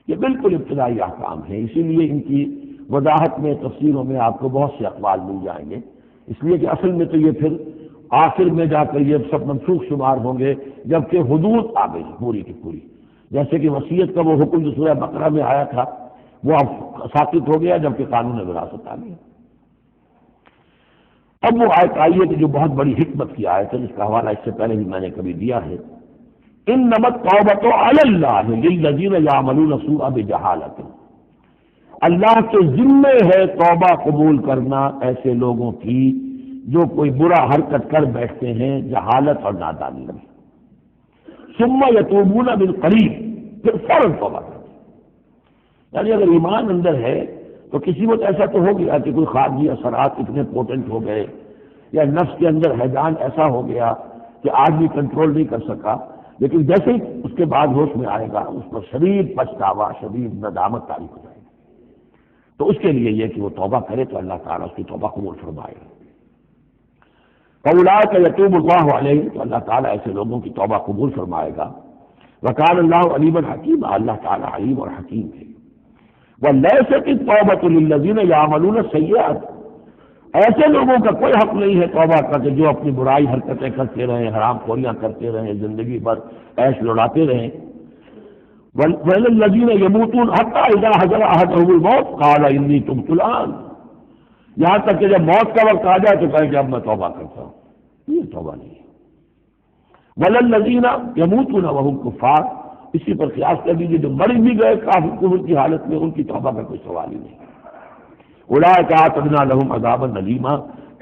یہ بالکل ابتدائی احکام ہیں، اسی لیے ان کی وضاحت میں، تفسیروں میں آپ کو بہت سے اقوال مل جائیں گے، اس لیے کہ اصل میں تو یہ پھر آخر میں جا کر یہ سب منسوخ شمار ہوں گے جبکہ حدود آ گئی پوری کی پوری، جیسے کہ وصیت کا وہ حکم جو سورہ بقرہ میں آیا تھا وہ اب ساقط ہو گیا جبکہ قانون وراثت آ گیا۔ اب وہ آیت آئی ہے کہ جو بہت بڑی حکمت کی آیت ہے، جس کا حوالہ اس سے پہلے بھی میں نے کبھی دیا ہے، انما التوبۃ علی اللہ للذین یعملون السوء بجہالۃ، اللہ کے ذمے ہے توبہ قبول کرنا ایسے لوگوں کی جو کوئی برا حرکت کر بیٹھتے ہیں جہالت اور نادانی میں، ثم یتوبون بالقریب، پھر فوراً توبہ کرتے ہیں۔ یعنی اگر ایمان اندر ہے تو کسی وقت ایسا تو ہو گیا کہ کوئی خارجی اثرات اتنے پوٹنٹ ہو گئے یا نفس کے اندر ہیجان ایسا ہو گیا کہ آدمی کنٹرول نہیں کر سکا، لیکن جیسے ہی اس کے بعد ہوش میں آئے گا اس پر شدید پچھتاوا، شدید ندامت طاری ہو جائے گی، تو اس کے لیے یہ کہ وہ توبہ کرے تو اللہ تعالیٰ اس کی توبہ قبول فرمائے گا۔ فَأُولَٰئِکَ یتوب اللہ علیہم، تو اللہ تعالیٰ ایسے لوگوں کی توبہ قبول فرمائے گا۔ وکان اللہ علیم الحکیم، اللہ تعالیٰ علیم اور حکیم ہے۔ ولیست التوبۃ للذین یعملون السیئات، ایسے لوگوں کا کوئی حق نہیں ہے توبہ کا کہ جو اپنی برائی حرکتیں کرتے رہیں، حرام خوریاں کرتے رہیں، زندگی بھر عیش لڑاتے رہیں۔ وَلَلَّذِينَ يَمُوتُونَ حَتَّىٰ إِذَا حَضَرَ أَحَدَهُمُ الْمَوْتُ قَالَ إِنِّي تُبْتُ الْآنَ، یہاں تک کہ جب موت کا وقت آ جائے تو کہیں کہ اب میں توبہ کرتا ہوں، یہ توبہ نہیں ہے۔ وَلَلَّذِينَ يَمُوتُونَ وَهُمْ كُفَّارٌ، اسی پر قیاس کر دیجیے جو مر بھی گئے کافر کفر کی حالت میں، ان کی توبہ کا کوئی سوال ہی نہیں۔ اولئک اعتدنا لهم عذابا الیما،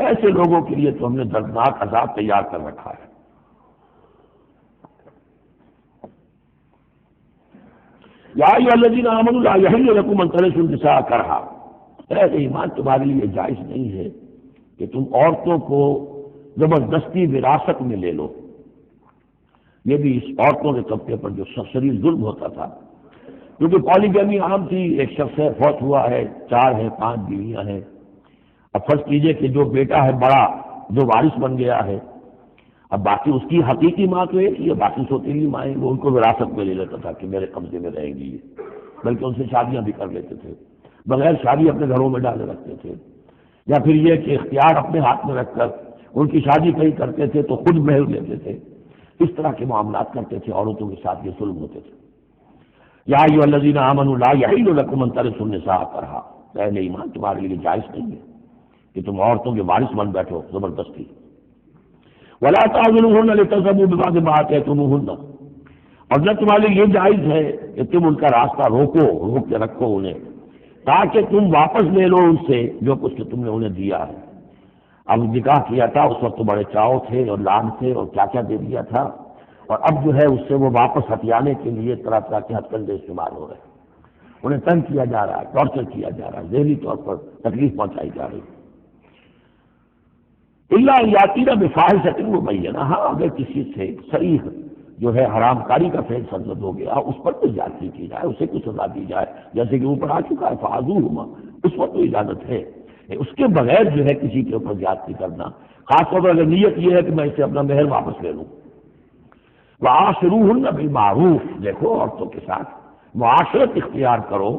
ایسے لوگوں کے لیے تو ہم نے دردناک عذاب تیار کر رکھا ہے۔ یا ایھا الذین آمنوا لا یحل لکم ان ترثوا النساء کرہا، اہل ایمان تمہارے لیے جائز نہیں ہے کہ تم عورتوں کو زبردستی وراثت میں لے لو۔ یہ بھی اس عورتوں کے طبقے پر جو شدید ظلم ہوتا تھا، کیونکہ پالیگمی عام تھی، ایک شخص ہے فوت ہوا ہے، 4 ہیں 5 بیویاں ہیں، اب فرض کیجئے کہ جو بیٹا ہے بڑا جو وارث بن گیا ہے، اب باقی اس کی حقیقی ماں تو ایک ہی ہے، باقی سوتیلی مائیں وہ ان کو وراثت میں لے لیتا تھا کہ میرے قبضے میں رہیں گی، بلکہ ان سے شادیاں بھی کر لیتے تھے، بغیر شادی اپنے گھروں میں ڈالے رکھتے تھے، یا پھر یہ کہ اختیار اپنے ہاتھ میں رکھ کر ان کی شادی کہیں کرتے تھے تو خود مہر لیتے تھے، اس طرح کے معاملات کرتے تھے، عورتوں کے ساتھ یہ ظلم ہوتے تھے۔ یا ایھا الذین آمنوا لا یحل لکم ان ترثوا النساء کرہا، اہل ایمان تمہارے لیے جائز نہیں ہے کہ تم عورتوں کے وارث بن بیٹھو زبردستی۔ ولا تعضلوهن لتذهبوا ببعض ما آتيتموهن، اور نہ تمہارے لیے یہ جائز ہے کہ تم ان کا راستہ روک کے رکھو انہیں، تاکہ تم واپس لے لو ان سے جو کچھ کہ تم نے انہیں دیا ہے۔ اب نکاح کیا تھا اس وقت تو بڑے چاؤ تھے اور لان تھے اور کیا کیا دے دیا تھا، اور اب جو ہے اس سے وہ واپس ہٹیانے کے لیے طرح طرح کے ہتھ کنڈے استعمال ہو رہے ہیں، انہیں تنگ کیا جا رہا ہے، ٹارچر کیا جا رہا ہے، ذہنی طور پر تکلیف پہنچائی جا رہی ہے۔ الا یاتینا بفاحشۃ مبینہ، ہاں اگر کسی سے صریح جو ہے حرام کاری کا فعل سرزد ہو گیا، اس پر تو زیادتی کی جائے، اسے کچھ سزا دی جائے، جیسے کہ اوپر آ چکا ہے فعذوہما، اس وقت تو اجازت ہے۔ اس کے بغیر جو ہے کسی کے اوپر زیادتی کرنا، خاص طور پر اگر نیت یہ ہے کہ میں اسے اپنا مہر واپس لے لوں۔ وعاشروہن بالمعروف، دیکھو عورتوں کے ساتھ معاشرت اختیار کرو،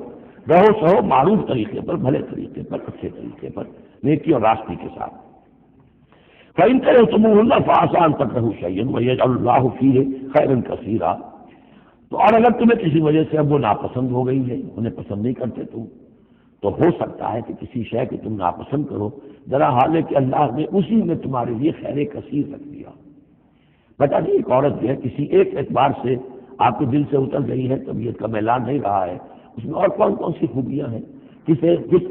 رہو سہو معروف طریقے پر، بھلے طریقے پر، اچھے طریقے پر، نیکی اور راستی کے ساتھ۔ فَإِن كَرِهْتُمُوهُنَّ فَعَسَىٰ أَن تَكْرَهُوا شَيْئًا وَيَجْعَلَ اللَّهُ فِيهِ خَيْرًا كَثِيرًا، تو اور اگر تمہیں کسی وجہ سے اب وہ ناپسند ہو گئی ہے، انہیں پسند نہیں کرتے تم، تو ہو سکتا ہے کہ کسی شے کہ تم ناپسند کرو، ذرا حال ہے کہ اللہ نے اسی میں تمہارے لیے خیر کثیر رکھ دیا۔ بتا نہیں ایک عورت جو ہے کسی ایک اعتبار سے آپ کے دل سے اتر گئی ہے، طبیعت کا میلان نہیں رہا ہے، اس میں اور کون کون سی خوبیاں ہیں، کس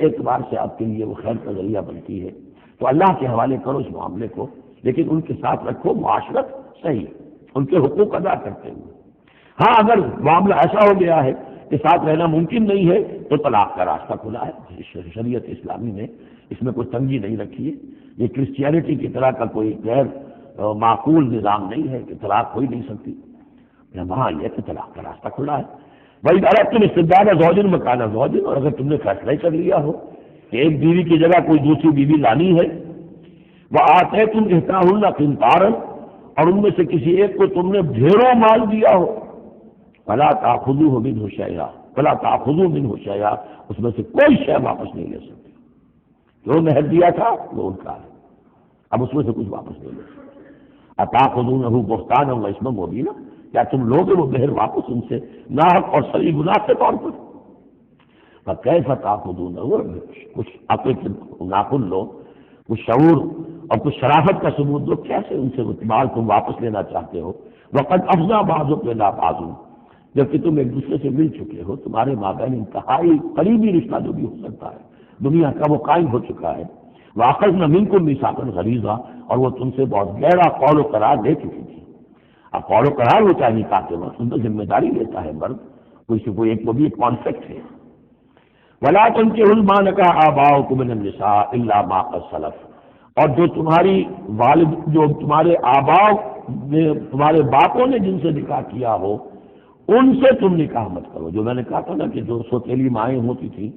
اعتبار سے آپ کے لیے وہ خیر کا ذریعہ بنتی ہے، تو اللہ کے حوالے کرو اس معاملے کو، لیکن ان کے ساتھ رکھو معاشرت صحیح، ان کے حقوق ادا کرتے ہوئے۔ ہاں اگر معاملہ ایسا ہو گیا ہے کہ ساتھ رہنا ممکن نہیں ہے تو طلاق کا راستہ کھلا ہے، شریعت اسلامی نے اس میں کوئی تنگی نہیں رکھی ہے، یہ کرسچینٹی کی طرح کا کوئی غیر معقول نظام نہیں ہے کہ طلاق ہو ہی نہیں سکتی، وہاں یہ کہ طلاق کا راستہ کھلا ہے۔ وہی اگر تم استبدال زوج مکان زوج، اور اگر تم نے فیصلہ ہی کر لیا ہو کہ ایک بیوی کی جگہ کوئی دوسری بیوی لانی ہے، وآتیتم احداہن قنطارا، اور ان میں سے کسی ایک کو تم نے ڈھیروں مال دیا ہو، فلا تأخذوه منه شیئا، فلا تأخذوا منه شیئا، اس میں سے کوئی شے واپس نہیں لے سکتے، جو مہر دیا تھا وہ ان کا ہے، اب اس میں سے کچھ واپس نہیں لے سکتے۔ اتأخذونه بہتانا واثما مبینا، کیا تم لوگے وہ مہر واپس ان سے ناحق اور صریح گناہ کے طور پر؟ فکیف تأخذونه، کچھ عقل کے ناخن لو، کچھ شعور اور کچھ شرافت کا ثبوت دو، کیسے ان سے مال تم واپس لینا چاہتے ہو؟ وقد افضى بعضكم الى بعض، جبکہ تم ایک دوسرے سے مل چکے ہو، تمہارے مابین انتہائی قریبی رشتہ جو بھی ہو سکتا ہے دنیا کا وہ قائم ہو چکا ہے۔ وَأَخَذْنَا مِنكُم مِّيثَاقًا غَلِيظًا، اور وہ تم سے بہت گہرا قول و قرار لے چکی تھی۔ اب قول و قرار ہوتا ہے نکاح کے وقت، ان تو ذمہ داری لیتا ہے مرد، کوئی سے کوئی ایک وہ بھی ایک کانسیپٹ ہے۔ وَلَا تَنكِحُوا مَا نَكَحَ آبَاؤُكُم مِّنَ النِّسَاءِ إِلَّا مَا قَدْ سَلَفَ، اور جو تمہاری والد، جو تمہارے آباؤ نے، تمہارے باپوں نے جن سے نکاح کیا ہو ان سے تم نکاح مت کرو۔ جو میں نے کہا تھا نا کہ جو سوتیلی مائیں ہوتی تھیں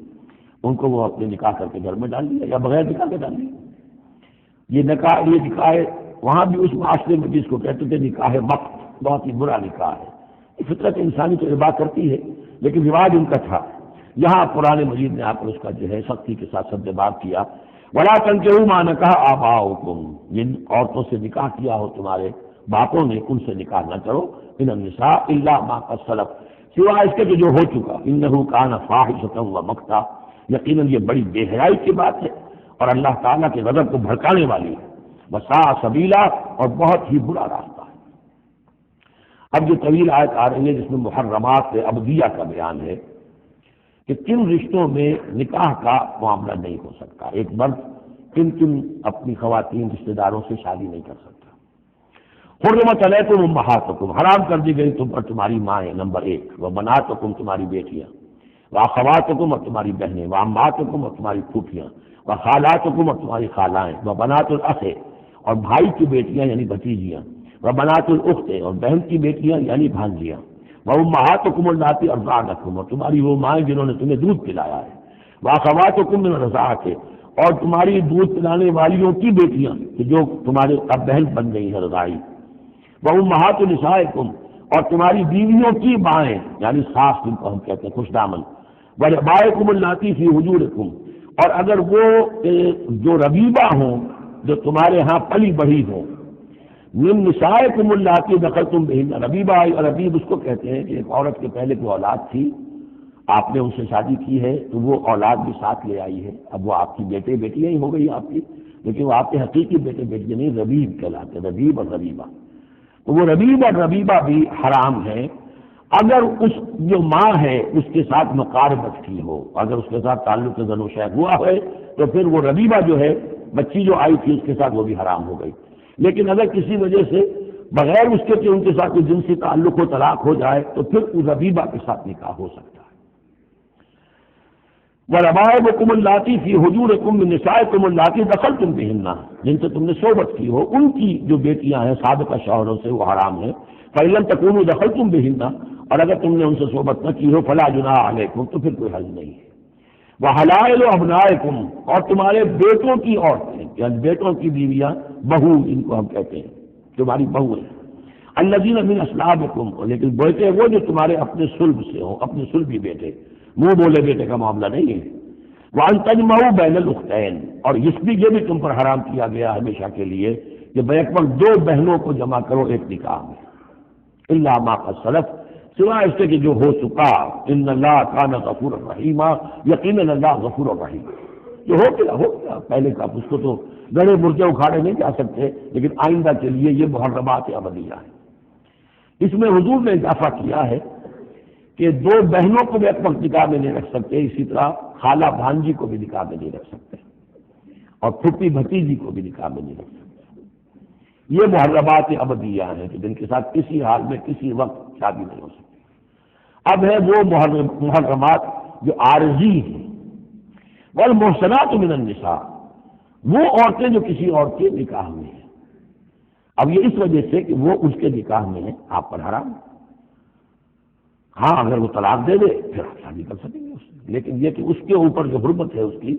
ان کو وہ اپنے نکاح کر کے گھر میں ڈال دیا یا بغیر نکاح کے ڈال دیا۔ یہ نکاح وہاں بھی اس معاشرے میں جس کو کہتے تھے نکاح وقت، بہت ہی برا نکاح ہے، فطرت انسانی تو اربا کرتی ہے، لیکن رواج ان کا تھا۔ یہاں قرآن مجید نے آ کر اس کا جو ہے سختی کے ساتھ سدباب کیا۔ وَلَا تَنكِحُوا مَا نَكَحَ آبَاؤُكُمْ، جن عورتوں سے نکاح کیا ہو تمہارے باپوں نے ان سے نکاح نہ کرو، من النساء الا ما قد سلف، سوائے اس کے کہ جو ہو چکا، انه کان فاحشۃ ومقتا، یقیناً یہ بڑی بے حیائی کی بات ہے اور اللہ تعالیٰ کے غضب کو بھڑکانے والی ہے، وساء سبیلا، اور بہت ہی برا راستہ ہے۔ اب جو طویل آیت آ رہی ہے جس میں محرمات ابدیہ کا بیان ہے کہ کن رشتوں میں نکاح کا معاملہ نہیں ہو سکتا، ایک مرد کن اپنی خواتین رشتہ داروں سے شادی نہیں کر سکتا۔ حرمت علیکم امہاتکم، حرام کر دی گئی تم پر تمہاری مائیں، نمبر 1، وبناتکم، تمہاری بیٹیاں، واخواتکم، اور تمہاری بہنیں، وعماتکم، اور تمہاری پھوپھیاں، وخالاتکم، اور تمہاری خالائیں، وبنات الاخ، اور بھائی کی بیٹیاں یعنی بھتیجیاں، وبنات الاخت، اور بہن کی بیٹیاں یعنی بھانجیاں، وامہاتکم اللاتی ارضعنکم، اور تمہاری وہ مائیں جنہوں نے تمہیں دودھ پلایا ہے، واخواتکم من الرضاعۃ، اور تمہاری دودھ پلانے والیوں کی بیٹیاں کہ جو تمہارے اب بہن بن گئی ہے رضاعی، وامہات نسائکم، اور تمہاری بیویوں کی مائیں یعنی ساس جن کو ہم کہتے ہیں خوش دامن، وربائکم اللاتی فی حجورکم، اور اگر وہ جو ربیبہ ہوں جو تمہارے ہاں پلی بڑھی ہوں، من نسائکم اللاتی دخلتم بہن، ربیبہ، ربیب اس کو کہتے ہیں کہ ایک عورت کے پہلے کوئی اولاد تھی، آپ نے ان سے شادی کی ہے تو وہ اولاد بھی ساتھ لے آئی ہے، اب وہ آپ کی بیٹے بیٹیاں ہی ہو گئی آپ کی، لیکن وہ آپ کے حقیقی بیٹے بیٹیاں نہیں، ربیب کہلاتے، ربیب اور ربیبہ، تو وہ ربیب اور ربیبہ بھی حرام ہے اگر اس جو ماں ہے اس کے ساتھ مقاربت کی ہو، اگر اس کے ساتھ تعلق زن و شیخ ہوا ہے تو پھر وہ ربیبہ جو ہے بچی جو آئی تھی اس کے ساتھ وہ بھی حرام ہو گئی، لیکن اگر کسی وجہ سے بغیر اس کے کہ ان کے ساتھ کوئی جنسی تعلق ہو، طلاق ہو جائے تو پھر اس ربیبہ کے ساتھ نکاح ہو سکتا ہے۔ وَرَبَائِبُكُمُ اللَّاتِي فِي حُجُورِكُم مِّن نِّسَائِكُمُ اللَّاتِي دَخَلْتُم بِهِنَّ، جن سے تم نے صحبت کی ہو، ان کی جو بیٹیاں ہیں سابقہ شوہروں سے وہ حرام ہیں، فَإِن لَّمْ تَكُونُوا دَخَلْتُم بِهِنَّ، اور اگر تم نے ان سے صحبت نہ کی ہو، فَلَا جُنَاحَ عَلَيْكُمْ، تو پھر کوئی حرج نہیں ہے۔ وَحَلَائِلُ أَبْنَائِكُمْ، اور تمہارے بیٹوں کی عورتیں یعنی بیٹوں کی بیویاں، بہو ان کو ہم کہتے ہیں، تمہاری بہو ہیں، الذین من اصلابکم، لیکن بیٹے وہ جو تمہارے اپنے صلب سے ہوں، اپنے صلبی بیٹے، منہ بولے بیٹے کا معاملہ نہیں ہے۔ وَأَن تَجْمَعُوا بَيْنَ الْأُخْتَيْنِ، اور اس بھی یہ بھی تم پر حرام کیا گیا ہمیشہ کے لیے کہ بیک وقت دو بہنوں کو جمع کرو ایک نکاح میں، الا ما قد سلف، سوائے اس کے کہ جو ہو چکا، ان اللہ کان غفور الرحیم، یقیناً اللہ غفور الرحیم، جو ہو گیا پہلے کا، اس کو تو گڑے مرجے اکھاڑے نہیں جا سکتے، لیکن آئندہ کے لیے یہ محرمات ابدیہ ہے۔ اس میں حضور نے اضافہ کیا ہے کہ دو بہنوں کو بھی ایک وقت نکاح میں نہیں رکھ سکتے، اسی طرح خالہ بھانجی کو بھی نکاح میں نہیں رکھ سکتے، اور پھوپھی بھتیجی کو بھی نکاح میں نہیں رکھ سکتے۔ یہ محرمات ابدیہ ہیں کہ جن کے ساتھ کسی حال میں کسی وقت شادی نہیں ہو سکتی۔ اب ہے وہ محرمات جو عارضی ہیں، والمحصنات من النساء، وہ عورتیں جو کسی اور کے نکاح میں ہیں، اب یہ اس وجہ سے کہ وہ اس کے نکاح میں ہیں آپ پر حرام ہے۔ ہاں اگر وہ طلاق دے دے پھر آپ شادی کر سکیں گے اس سے، لیکن یہ کہ اس کے اوپر جو حرمت ہے اس کی،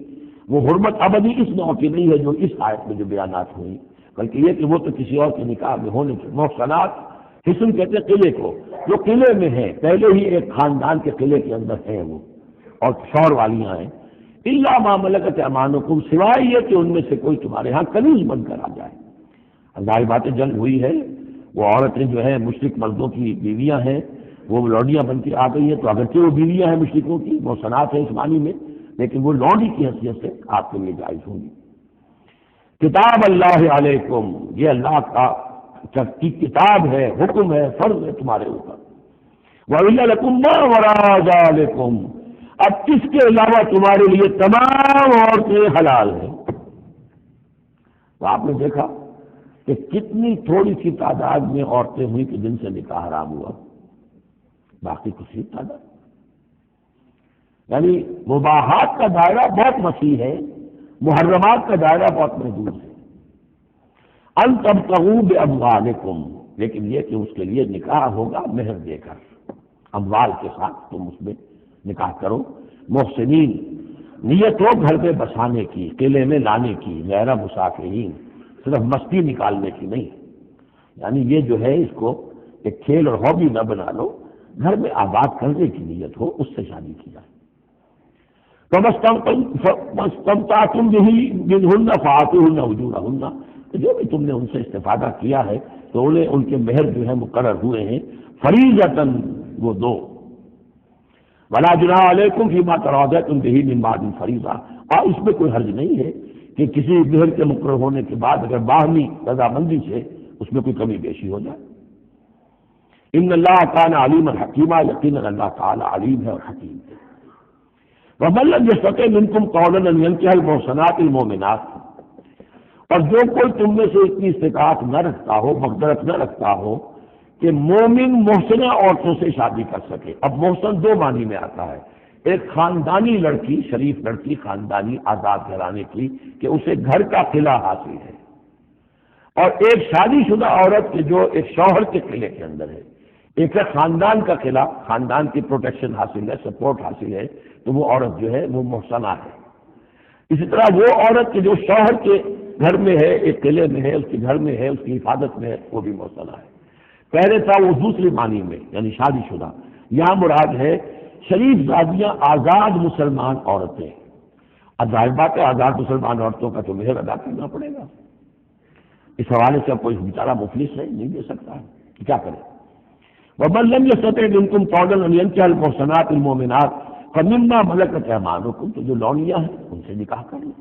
وہ حرمت ابدی اس نوع کی نہیں ہے جو اس آیت میں جو بیانات ہوئی، بلکہ یہ کہ وہ تو کسی اور کے نکاح میں ہونے کے محصنات، حصن کہتے ہیں قلعے کو، جو قلعے میں ہیں، پہلے ہی ایک خاندان کے قلعے کے اندر ہیں وہ، اور شوہر والیاں ہیں، الا ما ملکت ایمانکم، سوائے یہ کہ ان میں سے کوئی تمہارے ہاں کنیز بن کر آ جائے۔ ظاہر باتیں جنگ ہوئی ہے، وہ عورتیں جو ہیں مشرک مردوں کی بیویاں ہیں، وہ لونڈیاں بن کے آ گئی ہیں، تو اگرچہ وہ بیویاں ہیں مشرکوں کی، وہ صنعت ہے اس معنی میں، لیکن وہ لونڈی کی حیثیت سے آپ کے لیے جائز ہوں گی۔ کتاب اللہ علیکم، یہ اللہ کی کتاب ہے، حکم ہے، فرض ہے تمہارے اوپر۔ وَإِلَّا لَكُمْ مَا وَرَاءَ ذَلِكُمْ، اب اس کے علاوہ تمہارے لیے تمام عورتیں حلال ہیں۔ تو آپ نے دیکھا کہ کتنی تھوڑی سی تعداد میں عورتیں ہوئی کہ جن سے نکاح حرام ہوا، باقی کچھ ہی تعداد، یعنی مباحات کا دائرہ بہت وسیع ہے، محرمات کا دائرہ بہت محدود ہے۔ ان تبتغوا باموالکم، لیکن یہ کہ اس کے لیے نکاح ہوگا مہر دے کر، اموال کے ساتھ تم اس میں نکاح کرو، محسنین، نیت ہو گھر میں بسانے کی، قلعے میں لانے کی، غیر مسافرین، صرف مستی نکالنے کی نہیں، یعنی یہ جو ہے اس کو ایک کھیل اور ہابی نہ بنا لو، گھر میں آباد کرنے کی نیت ہو اس سے شادی کی جائے۔ فَمَسْتَمْتَعْتُمْ بِهِ مِنْهُنَّ فَآتُوهُنَّ أُجُورَهُنَّ، جو بھی تم نے ان سے استفادہ کیا ہے تو انہیں ان کے مہر جو ہے مقرر ہوئے ہیں، فریضۃً وہ دو۔ وَلَا جُنَاحَ عَلَيْكُمْ فِيمَا تَرَاضَيْتُمْ بِهِ مِنْ بَعْدِ الْفَرِيضَةِ، اور اس میں کوئی حرج نہیں ہے کہ کسی مہر کے مقرر ہونے کے بعد اگر باہمی رضامندی سے اس میں کوئی کمی بیشی ہو جائے۔ ان اللہ کان علیما حکیما، یقیناً اللہ تعالی علیم ہے اور حکیم ہے۔ وَمَن لَّمْ يَسْتَطِعْ مِنكُمْ طَوْلًا أَن يَنكِحَ الْمُحْصَنَاتِ الْمُؤْمِنَاتِ، اور جو کوئی تم میں سے اتنی استطاعت نہ رکھتا ہو، مقدرت نہ رکھتا ہو کہ مومن محسنہ عورتوں سے شادی کر سکے۔ اب محسن دو معنی میں آتا ہے، ایک خاندانی لڑکی، شریف لڑکی، خاندانی آزاد گھرانے کی کہ اسے گھر کا قلعہ حاصل ہے، اور ایک شادی شدہ عورت کے جو ایک شوہر کے قلعے کے اندر ہے۔ ایک ہے خاندان کا قلعہ، خاندان کی پروٹیکشن حاصل ہے، سپورٹ حاصل ہے، تو وہ عورت جو ہے وہ محسنہ ہے۔ اسی طرح وہ عورت کے جو شوہر کے گھر میں ہے، ایک قلعے میں ہے، اس کے گھر میں ہے، اس کی حفاظت میں ہے، وہ بھی محسنہ ہے۔ پہلے تھا وہ دوسری معنی میں یعنی شادی شدہ، یہاں مراد ہے شریف زادیاں، آزاد مسلمان عورتیں۔ اب ظاہر بات ہے آزاد مسلمان عورتوں کا تو مہر ادا کرنا پڑے گا، اس حوالے سے اب کوئی بیچارہ مفلس ہے، نہیں دے سکتا ہے، کیا کرے۔ وَمَن لَّمْ يَسْتَطِعْ مِنكُمْ طَوْلًا أَن يَنكِحَ الْمُحْصَنَاتِ الْمُؤْمِنَاتِ فَمِمَّا مَلَكَتْ أَيْمَانُكُمْ، تو جو لونیاں ہیں ان سے نکاح کر لیں،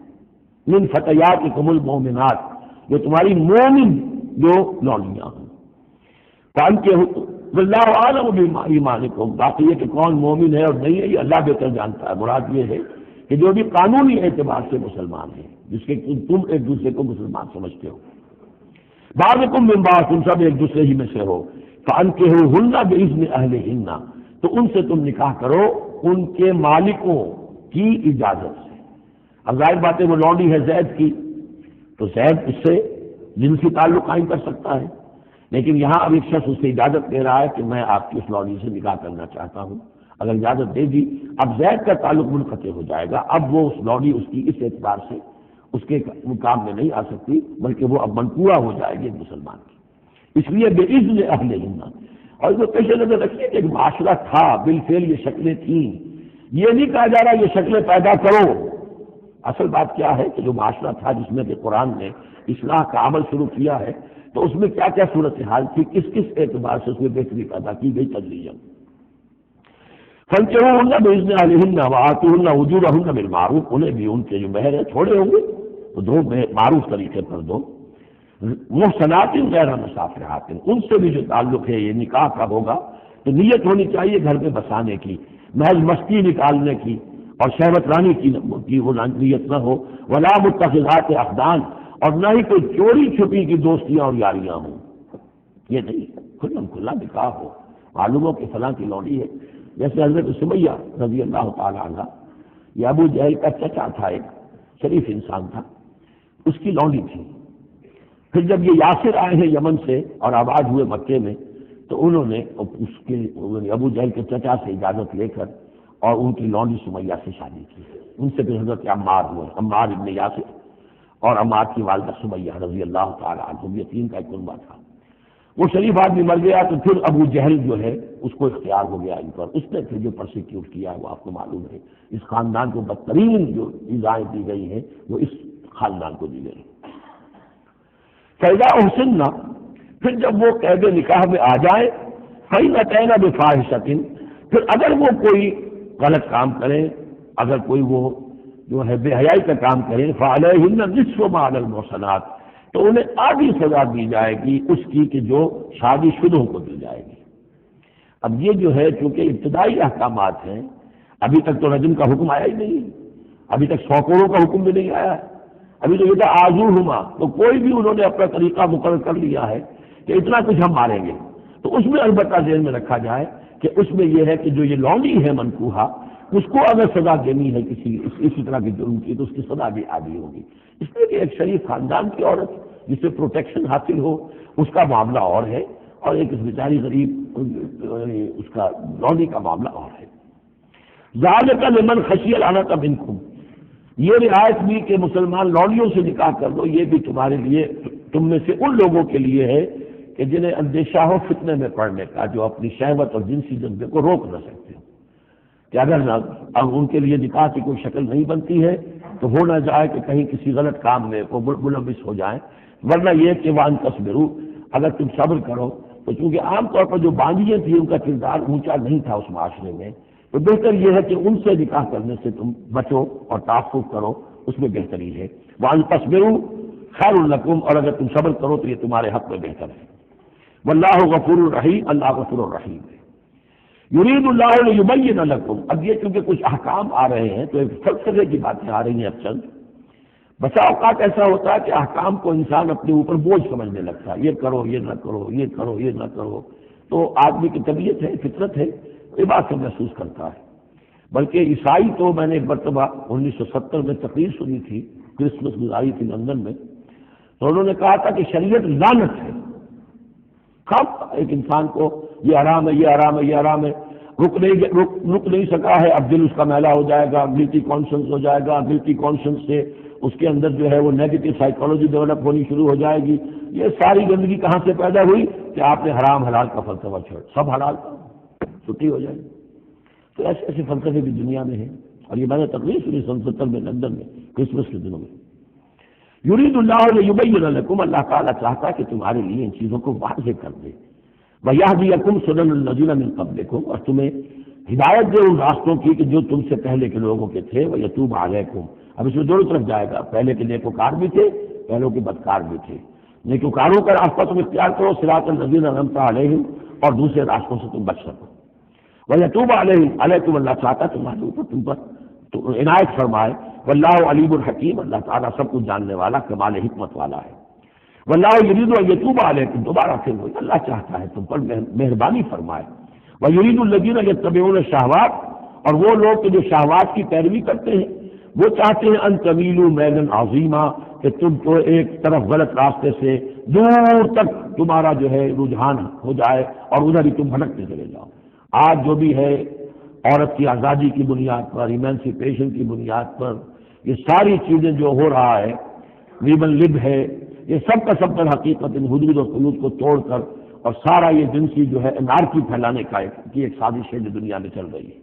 مِن فَتَيَاتِكُمُ الْمُؤْمِنَاتِ، جو تمہاری مومن جو لونیاں ہیں، وَاللَّهُ أَعْلَمُ بِإِيمَانِكُمْ، باقی یہ کہ کون مومن ہے اور نہیں ہے یہ اللہ بہتر جانتا ہے۔ مراد یہ ہے کہ جو بھی قانونی اعتبار سے مسلمان ہیں، جس کے تم ایک دوسرے کو مسلمان سمجھتے ہو، بعضکم من بعض، تم سب ایک دوسرے ہی میں سے ہو، فَأَنكِحُوهُنَّ بِإِذْنِ أَهْلِهِنَّ، تو ان سے تم نکاح کرو ان کے مالکوں کی اجازت سے۔ اب ظاہر بات ہے وہ لونڈی ہے زید کی، تو زید اس سے جنسی تعلق قائم کر سکتا ہے، لیکن یہاں اب ایک شخص اس سے اجازت دے رہا ہے کہ میں آپ کی اس لونڈی سے نکاح کرنا چاہتا ہوں۔ اگر اجازت دے دی اب زید کا تعلق منقطع ہو جائے گا، اب وہ اس لونڈی اس کی اس اعتبار سے اس کے مقام میں نہیں آ سکتی، بلکہ وہ اب منقوع ہو جائے گی ایک مسلمان کی۔ اس لیے بے اذن اہلہن، اور جو پیش نظر رکھیے کہ ایک معاشرہ تھا، بالفعل یہ شکلیں تھیں، یہ نہیں کہا جا رہا یہ شکلیں پیدا کرو۔ اصل بات کیا ہے کہ جو معاشرہ تھا جس میں کہ قرآن نے اصلاح کا عمل شروع کیا ہے، تو اس میں کیا کیا صورتحال تھی، کس کس اعتبار سے اس میں بہتری پیدا کی گئی تدریجاً۔ فَانكِحُوهُنَّ بِإِذْنِ أَهْلِهِنَّ وَآتُوهُنَّ أُجُورَهُنَّ بِالْمَعْرُوفِ، انہیں بھی ان کے جو مہر ہے تھوڑے ہوں گے تو دو معروف طریقے پر دو۔ محصنات غیر مسافرات، ان سے بھی جو تعلق ہے یہ نکاح کا ہوگا تو نیت ہونی چاہیے گھر میں بسانے کی، محض مستی نکالنے کی اور شہوت رانی کی وہ نیت نہ ہو۔ ولا متخذات اخدان، اور نہ ہی کوئی چوری چھپی کی دوستیاں اور یاریاں ہوں، یہ نہیں، کھلم کھلا نکاح ہو، معلوم ہو کہ فلاں کی لونڈی ہے۔ جیسے حضرت سمیہ رضی اللہ تعالی عنہ، یہ ابو جہل کا چچا تھا، ایک شریف انسان تھا، اس کی لونڈی تھی۔ پھر جب یہ یاسر آئے ہیں یمن سے اور آباد ہوئے مکے میں، تو انہوں نے اس کے ابو جہل کے چچا سے اجازت لے کر اور ان کی لونڈی سمیہ سے شادی کی۔ ان سے پھر حضرت عمار ہوئے، عمار ابن یاسر، اور عمار کی والدہ سمیہ رضی اللہ تعالی عنہ، یہ تین کا ایک کنبہ تھا۔ وہ شریف آدمی مر گیا تو پھر ابو جہل جو ہے اس کو اختیار ہو گیا ان پر، اس نے پھر جو پرسیکیوٹ کیا وہ آپ کو معلوم ہے، اس خاندان کو بدترین جو ایذائیں دی گئی ہیں وہ اس خاندان کو دی گئی۔ فَإِذَا أُحْصِنَّ، پھر جب وہ قید نکاح میں آ جائے، فَإِنْ أَتَيْنَ بِفَاحِشَةٍ، پھر اگر وہ کوئی غلط کام کرے، اگر کوئی وہ جو ہے بے حیائی کا کام کرے، فَعَلَيْهِنَّ نِصْفُ مَا عَلَى الْمُحْصَنَاتِ، تو انہیں آدھی سزا دی جائے گی اس کی کہ جو شادی شدوں کو دی جائے گی۔ اب یہ جو ہے چونکہ ابتدائی احکامات ہیں، ابھی تک تو رجم کا حکم آیا ہی نہیں، ابھی تک 100 کوڑوں کا حکم بھی نہیں آیا ہے، ابھی تو یہ تھا آزوہما، تو کوئی بھی انہوں نے اپنا طریقہ مقرر کر لیا ہے کہ اتنا کچھ ہم ماریں گے، تو اس میں البتہ ذہن میں رکھا جائے کہ اس میں یہ ہے کہ جو یہ لونڈی ہے منکوحہ، اس کو اگر سزا دینی ہے اسی طرح کے جرم کی تو اس کی سزا بھی عادی ہوگی۔ اس لیے کہ ایک شریف خاندان کی عورت جسے پروٹیکشن حاصل ہو اس کا معاملہ اور ہے، اور ایک اس بیچاری غریب اس کا لونڈی کا معاملہ اور ہے۔ ذالک لمن خشی العنۃ منکم، یہ رعایت بھی کہ مسلمان لونڈیوں سے نکاح کر دو، یہ بھی تمہارے لیے، تم میں سے ان لوگوں کے لیے ہے کہ جنہیں اندیشہ ہو فتنے میں پڑنے کا، جو اپنی شہوت اور جنسی جذبے کو روک نہ سکتے ہو، کہ اگر اب ان کے لیے نکاح کی کوئی شکل نہیں بنتی ہے تو ہو نہ جائے کہ کہیں کسی غلط کام میں وہ ملوث ہو جائیں، ورنہ یہ کہ وان تصبروا، اگر تم صبر کرو تو چونکہ عام طور پر جو باندیاں تھیں ان کا کردار اونچا نہیں تھا اس معاشرے میں، تو بہتر یہ ہے کہ ان سے نکاح کرنے سے تم بچو اور تعفف کرو، اس میں بہتری ہے۔ وان تصبروا خیر لکم، اور اگر تم صبر کرو تو یہ تمہارے حق میں بہتر ہے۔ واللہ غفور الرحیم، اللہ غفور الرحیم ہے۔ یرید اللہ لیبین لکم، اب یہ چونکہ کچھ احکام آ رہے ہیں تو ایک فلسفے کی باتیں آ رہی ہیں اب چند۔ بسا اوقات ایسا ہوتا ہے کہ احکام کو انسان اپنے اوپر بوجھ سمجھنے لگتا ہے، یہ کرو یہ نہ کرو، یہ کرو یہ نہ کرو، تو آدمی کی طبیعت ہے، فطرت ہے، یہ بات سے محسوس کرتا ہے۔ بلکہ عیسائی تو میں نے ایک مرتبہ 1970 میں تقریر سنی تھی، کرسمس گزاری تھی لندن میں، تو انہوں نے کہا تھا کہ شریعت لعنت ہے۔ کب ایک انسان کو یہ حرام ہے، یہ حرام ہے، یہ حرام ہے، رک نہیں سکا ہے، اب دل اس کا میلا ہو جائے گا، گلٹی کانشنس ہو جائے گا، گلٹی کانشنس سے اس کے اندر جو ہے وہ نیگیٹو سائیکالوجی ڈیولپ ہونی شروع ہو جائے گی۔ یہ ساری گندگی کہاں سے پیدا ہوئی کہ آپ نے حرام حلال کا فلسفہ چھوڑ، سب حلال کا، چھٹی ہو جائے گی۔ تو ایسے ایسے فلسفے بھی دنیا میں ہیں، اور یہ میں نے تقریر سنی 1970 میں لندن میں کرسمس کے دنوں میں۔ یرید اللہ لیبین لکم، اللہ تعالیٰ چاہتا ہے کہ تمہارے لیے ان چیزوں کو واضح کر دے۔ وَیَہْدِیَکُمْ سُنَنَ الَّذِینَ مِن قَبْلِکُم، اور تمہیں ہدایت دے ان راستوں کی کہ جو تم سے پہلے کے لوگوں کے تھے، وَیَتُوبَ عَلَیکُم، اب اس میں دونوں طرف جائے گا، پہلے کے نیکوکار بھی تھے، پہلوں کے بدکار بھی تھے۔ نیکوکاروں کا راستہ تم اختیار کرو، صراط الذین انعمت علیہم، اور دوسرے راستوں سے تم بچ سکو۔ وَیَتُوبَ علیکم، اللہ چاہتا ہے تمہارے اوپر، تم پر تو عنایت فرمائے۔ واللہ علیم الحکیم، اللہ تعالیٰ سب کچھ جاننے والا، کمال حکمت والا ہے۔ واللہ یرید ان یتوب علیکم، دوبارہ پھر وہی، اللہ چاہتا ہے تم پر مہربانی فرمائے۔ ویرید الذین یتبعون الشہوات، اور وہ لوگ جو شہوات کی پیروی کرتے ہیں وہ چاہتے ہیں ان تمیلوا میلا عظیما، کہ تم تو ایک طرف غلط راستے سے دور تک تمہارا جو ہے رجحان ہو جائے اور ادھر ہی تم بھٹکتے چلے جاؤ۔ آج جو بھی ہے عورت کی آزادی کی بنیاد پر، ایمانسیپیشن کی بنیاد پر، یہ ساری چیزیں جو ہو رہا ہے، ویمن لب ہے، یہ سب کا سب در حقیقت ان حدود اور قیود کو توڑ کر اور سارا یہ جنسی جو ہے انارکی پھیلانے کا کی ایک سازش ہے جو دنیا میں چل رہی ہے۔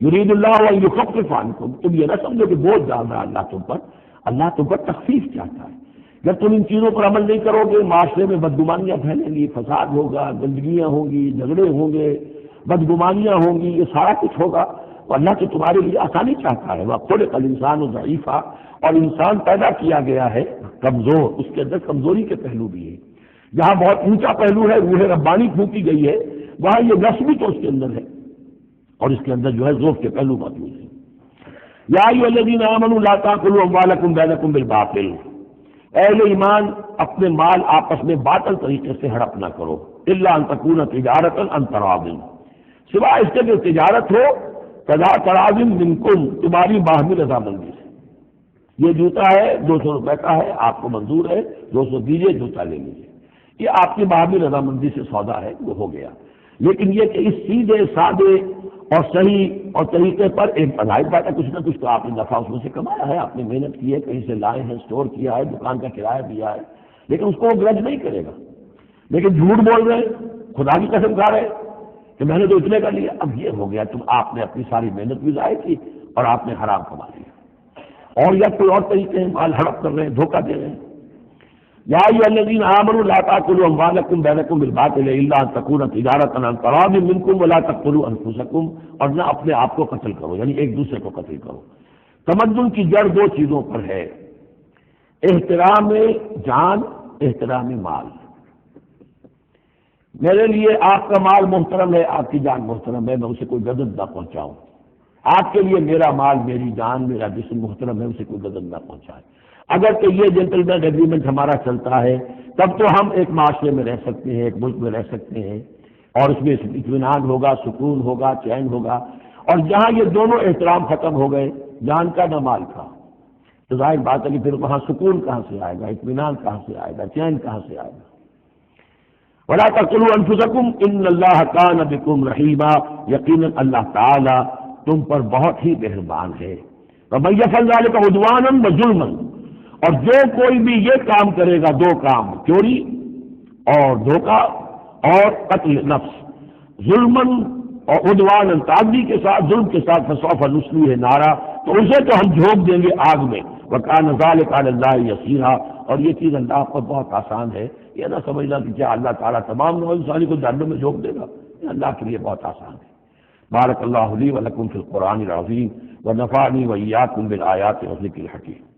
یرید اللہ ان یخفف عنکم، تم یہ نہ سمجھو کہ بوجھ ڈال رہا اللہ تم پر، اللہ تم پر تخفیف چاہتا ہے۔ جب تم ان چیزوں پر عمل نہیں کرو گے، معاشرے میں بدگمانیاں پھیلیں گی، فساد ہوگا، گندگیاں ہوں گی، جھگڑے ہوں گے، بدگمانیاں ہوں گی، یہ سارا کچھ ہوگا، تو اللہ تو تمہارے لیے آسانی چاہتا ہے۔ وَخُلِقَ الْإِنسَانُ ضَعِيفًا، اور انسان پیدا کیا گیا ہے کمزور، اس کے اندر کمزوری کے پہلو بھی ہے۔ جہاں بہت اونچا پہلو ہے، روح ربانی پھونکی گئی ہے، وہاں یہ نفس بھی تو اس کے اندر ہے، اور اس کے اندر جو ہے ذوق کے پہلو موجود ہیں۔ یا ایھا الذین آمنوا لا تأکلوا اموالکم بینکم بالباطل، اہل ایمان اپنے مال آپس میں باطل طریقے سے ہڑپ نہ کرو، الا ان تکون تجارۃ عن تراض، سوائے اس کے جو تجارت ہو تراض منکم، تمہاری باہمی رضامندی سے۔ یہ جوتا ہے 200 روپے کا ہے، آپ کو منظور ہے، 200 دیجیے، جوتا لے لیجیے، یہ آپ کی باہمی رضامندی سے سودا ہے، وہ ہو گیا۔ لیکن یہ کہ اس سیدھے سادے اور صحیح اور طریقے پر ایک ظاہر بات ہے، کچھ نہ کچھ تو آپ نے نفع اس میں سے کمایا ہے، آپ نے محنت کی ہے، کہیں سے لائے ہیں، اسٹور کیا ہے، دکان کا کرایہ دیا ہے، لیکن اس کو وہ گرج نہیں کرے گا۔ لیکن جھوٹ بول رہے ہیں، خدا کی قسم کھا رہے ہیں کہ میں نے تو اتنے کا لیا، اب یہ ہو گیا، آپ نے اپنی ساری محنت بھی ضائع کی اور آپ نے حرام کما لیا، اور یا کوئی اور طریقے ہیں، مال ہڑپ کر رہے ہیں، دھوکہ دے رہے ہیں۔ یا ایھا الذین آمنوا لا تأکلوا اموالکم بینکم بالباطل الا ان تکون تجارۃ عن تراض منکم ولا تقتلوا انفسکم، اور نہ اپنے آپ کو قتل کرو، یعنی ایک دوسرے کو قتل کرو۔ تمدن کی جڑ دو چیزوں پر ہے، احترام جان، احترام مال۔ میرے لیے آپ کا مال محترم ہے، آپ کی جان محترم ہے، میں اسے کوئی غضب نہ پہنچاؤں۔ آپ کے لیے میرا مال، میری جان، میرا جسم محترم ہے، اسے کوئی غضب نہ پہنچائے۔ اگر کہ یہ جنٹلمین ایگریمنٹ ہمارا چلتا ہے تب تو ہم ایک معاشرے میں رہ سکتے ہیں، ایک ملک میں رہ سکتے ہیں، اور اس میں اطمینان ہوگا، سکون ہوگا، چین ہوگا۔ اور جہاں یہ دونوں احترام ختم ہو گئے، جان کا نہ مال کا، تو ظاہر بات ہے کہ پھر وہاں سکون کہاں سے آئے گا، اطمینان کہاں سے آئے گا، چین کہاں سے آئے گا۔ وَلَا تَقْتُلُوا أَنفُسَكُمْ إِنَّ اللَّهَ كَانَ بِكُمْ رَحِيمًا، یقیناً اللہ تعالیٰ تم پر بہت ہی مہربان ہے۔ وَمَن يَفْعَلْ ذَلِكَ عُدْوَانًا وَظُلْمًا، اور جو کوئی بھی یہ کام کرے گا، دو کام، چوری اور دھوکہ اور قتل نفس، ظلمن اور عدوان تعدی کے ساتھ، ظلم کے ساتھ، فسوف نصلیہ نارا، تو اسے تو ہم جھونک دیں گے آگ میں، وکان ذلک علی اللہ یسیرا، اور یہ چیز اللہ پر بہت آسان ہے۔ یہ نہ سمجھنا کہ کیا اللہ تعالیٰ تمام نوع انسانی کو جہنم میں جھونک دے گا، یہ اللہ کے لیے بہت آسان ہے۔ بارک اللہ لی و لکم فی القرآن العظیم ونفعنی وإیاکم بالآیات والذکر الحکیم۔